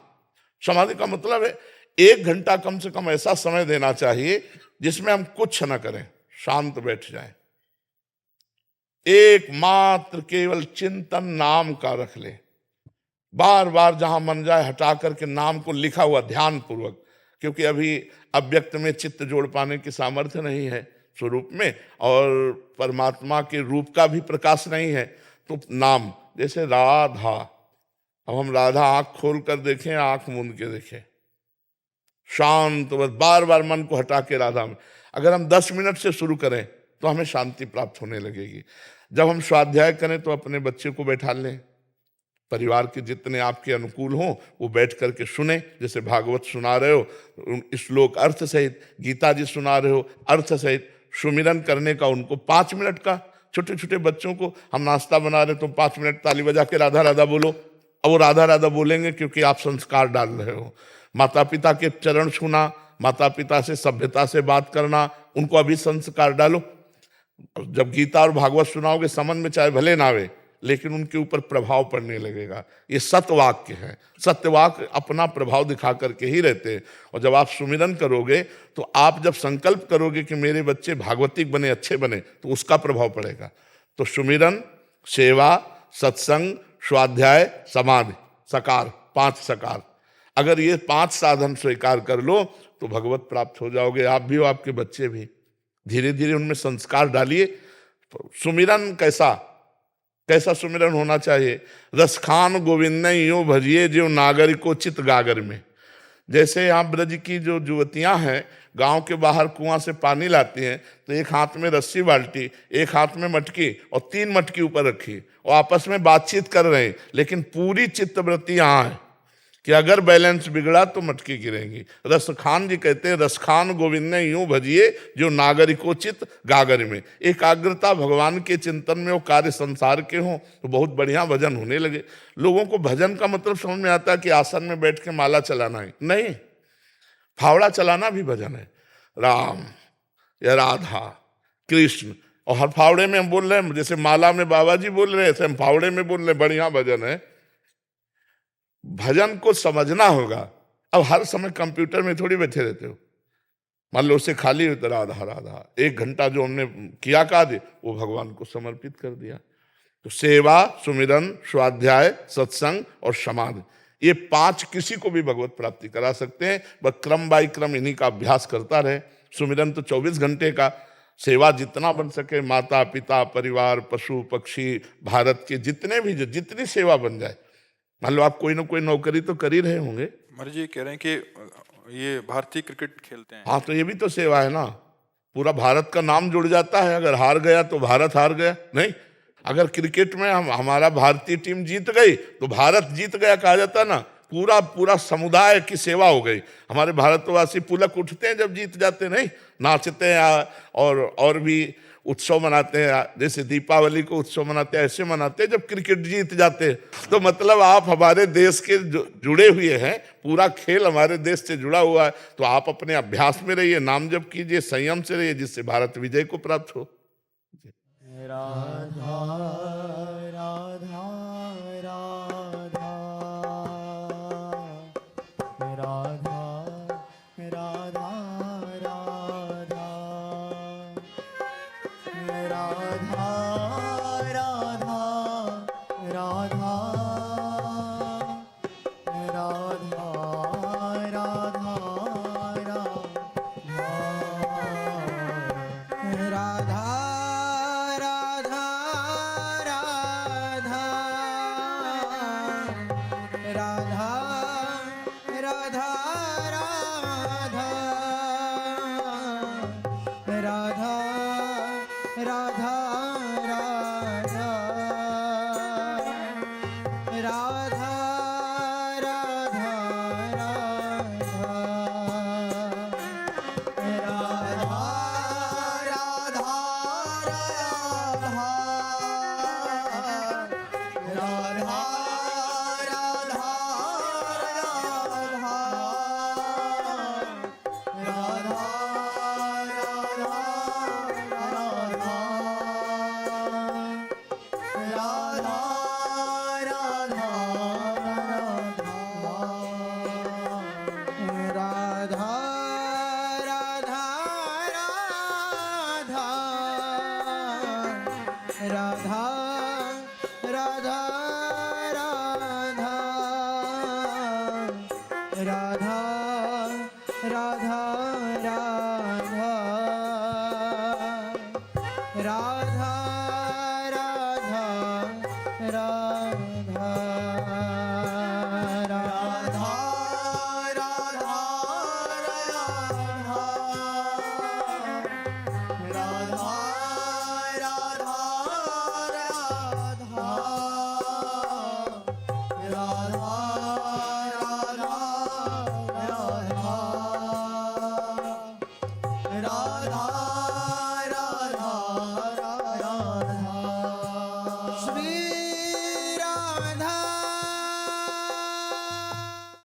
C: समाधि का मतलब है 1 घंटा कम से कम ऐसा समय देना चाहिए जिसमें हम कुछ न करें, शांत बैठ जाएं, एकमात्र केवल चिंतन नाम का रख ले। बार बार जहां मन जाए हटा करके नाम को लिखा हुआ ध्यान पूर्वक, क्योंकि अभी अव्यक्त में चित्त जोड़ पाने की सामर्थ्य नहीं है स्वरूप में, और परमात्मा के रूप का भी प्रकाश नहीं है। तो नाम, जैसे राधा, अब हम राधा आंख खोल कर देखें, आंख मूंद के देखें, शांत, बस बार बार मन को हटा के राधा में। अगर हम 10 मिनट से शुरू करें तो हमें शांति प्राप्त होने लगेगी। जब हम स्वाध्याय करें तो अपने बच्चे को बैठा लें, परिवार के जितने आपके अनुकूल हों वो बैठ करके सुने। जैसे भागवत सुना रहे हो, श्लोक अर्थ सहित, गीता जी सुना रहे हो अर्थ सहित, सुमिरन करने का उनको 5 मिनट का, छोटे छोटे बच्चों को हम नाश्ता बना रहे तो 5 मिनट ताली बजा के राधा राधा बोलो। अब वो राधा राधा बोलेंगे क्योंकि आप संस्कार डाल रहे हो। माता पिता के चरण छूना, माता पिता से सभ्यता से बात करना, उनको अभी संस्कार डालो। जब गीता और भागवत सुनाओगे समझ में चाहे भले ना आवे, लेकिन उनके ऊपर प्रभाव पड़ने लगेगा। ये सत्यवाक्य है, सत्यवाक्य अपना प्रभाव दिखा करके ही रहते हैं। और जब आप सुमिरन करोगे तो आप जब संकल्प करोगे कि मेरे बच्चे भागवतिक बने, अच्छे बने, तो उसका प्रभाव पड़ेगा। तो सुमिरन, सेवा, सत्संग, स्वाध्याय, समाधि, सकार, 5 सकार, अगर ये 5 साधन स्वीकार कर लो तो भगवत प्राप्त हो जाओगे, आप भी हो, आपके बच्चे भी। धीरे धीरे उनमें संस्कार डालिए। सुमिरन कैसा सुमिरन होना चाहिए? रसखान गोविंद यूं भजिए जो नागरिको चित गागर में। जैसे यहाँ ब्रज की जो युवतियां हैं, गांव के बाहर कुआं से पानी लाती हैं, तो एक हाथ में रस्सी बाल्टी, एक हाथ में मटकी और 3 मटकी ऊपर रखी और आपस में बातचीत कर रहे हैं, लेकिन पूरी चित्तवृत्ति यहाँ है कि अगर बैलेंस बिगड़ा तो मटकी गिरेंगी। रसखान जी कहते हैं, रसखान गोविंद ने यूं भजिए जो नागरिकोचित गागर में। एकाग्रता भगवान के चिंतन में, वो कार्य संसार के हों तो बहुत बढ़िया भजन होने लगे। लोगों को भजन का मतलब समझ में आता है कि आसन में बैठ के माला चलाना है, नहीं, फावड़ा चलाना भी भजन है। राम या राधा, कृष्ण, और हर फावड़े में हम बोल रहे हैं, जैसे माला में बाबा जी बोल रहे हैं ऐसे हम फावड़े में बोल रहे हैं, बढ़िया भजन है। भजन को समझना होगा। अब हर समय कंप्यूटर में थोड़ी बैठे रहते हो, मान लो उससे खाली हो तो राधा राधा, 1 घंटा जो हमने किया कार्य वो भगवान को समर्पित कर दिया। तो सेवा, सुमिरन, स्वाध्याय, सत्संग और समाधि, ये 5 किसी को भी भगवत प्राप्ति करा सकते हैं। बस क्रम बाई क्रम इन्हीं का अभ्यास करता रहे। सुमिरन तो 24 घंटे का, सेवा जितना बन सके, माता पिता, परिवार, पशु पक्षी, भारत के जितने भी, जितनी सेवा बन जाए। मान लो आप कोई ना कोई नौकरी तो कर ही रहे होंगे।
A: महाराज जी कह रहे हैं कि ये भारतीय क्रिकेट खेलते हैं।
C: हाँ, तो ये भी तो सेवा है ना। पूरा भारत का नाम जुड़ जाता है। अगर हार गया तो भारत हार गया, नहीं। अगर क्रिकेट में हमारा भारतीय टीम जीत गई तो भारत जीत गया कहा जाता ना। पूरा समुदाय की सेवा हो गई। हमारे भारतवासी पुलक उठते हैं जब जीत जाते, नहीं, नाचते हैं और भी उत्सव मनाते हैं। जैसे दीपावली को उत्सव मनाते हैं, ऐसे मनाते हैं जब क्रिकेट जीत जाते हैं। तो मतलब आप हमारे देश के जुड़े हुए हैं, पूरा खेल हमारे देश से जुड़ा हुआ है। तो आप अपने अभ्यास में रहिए, नाम जप कीजिए, संयम से रहिए, जिससे भारत विजय को प्राप्त हो।
F: राधा राधा राधा राधा राधा राधा राधा राधा राधा राधा राधा राधा राधा राधा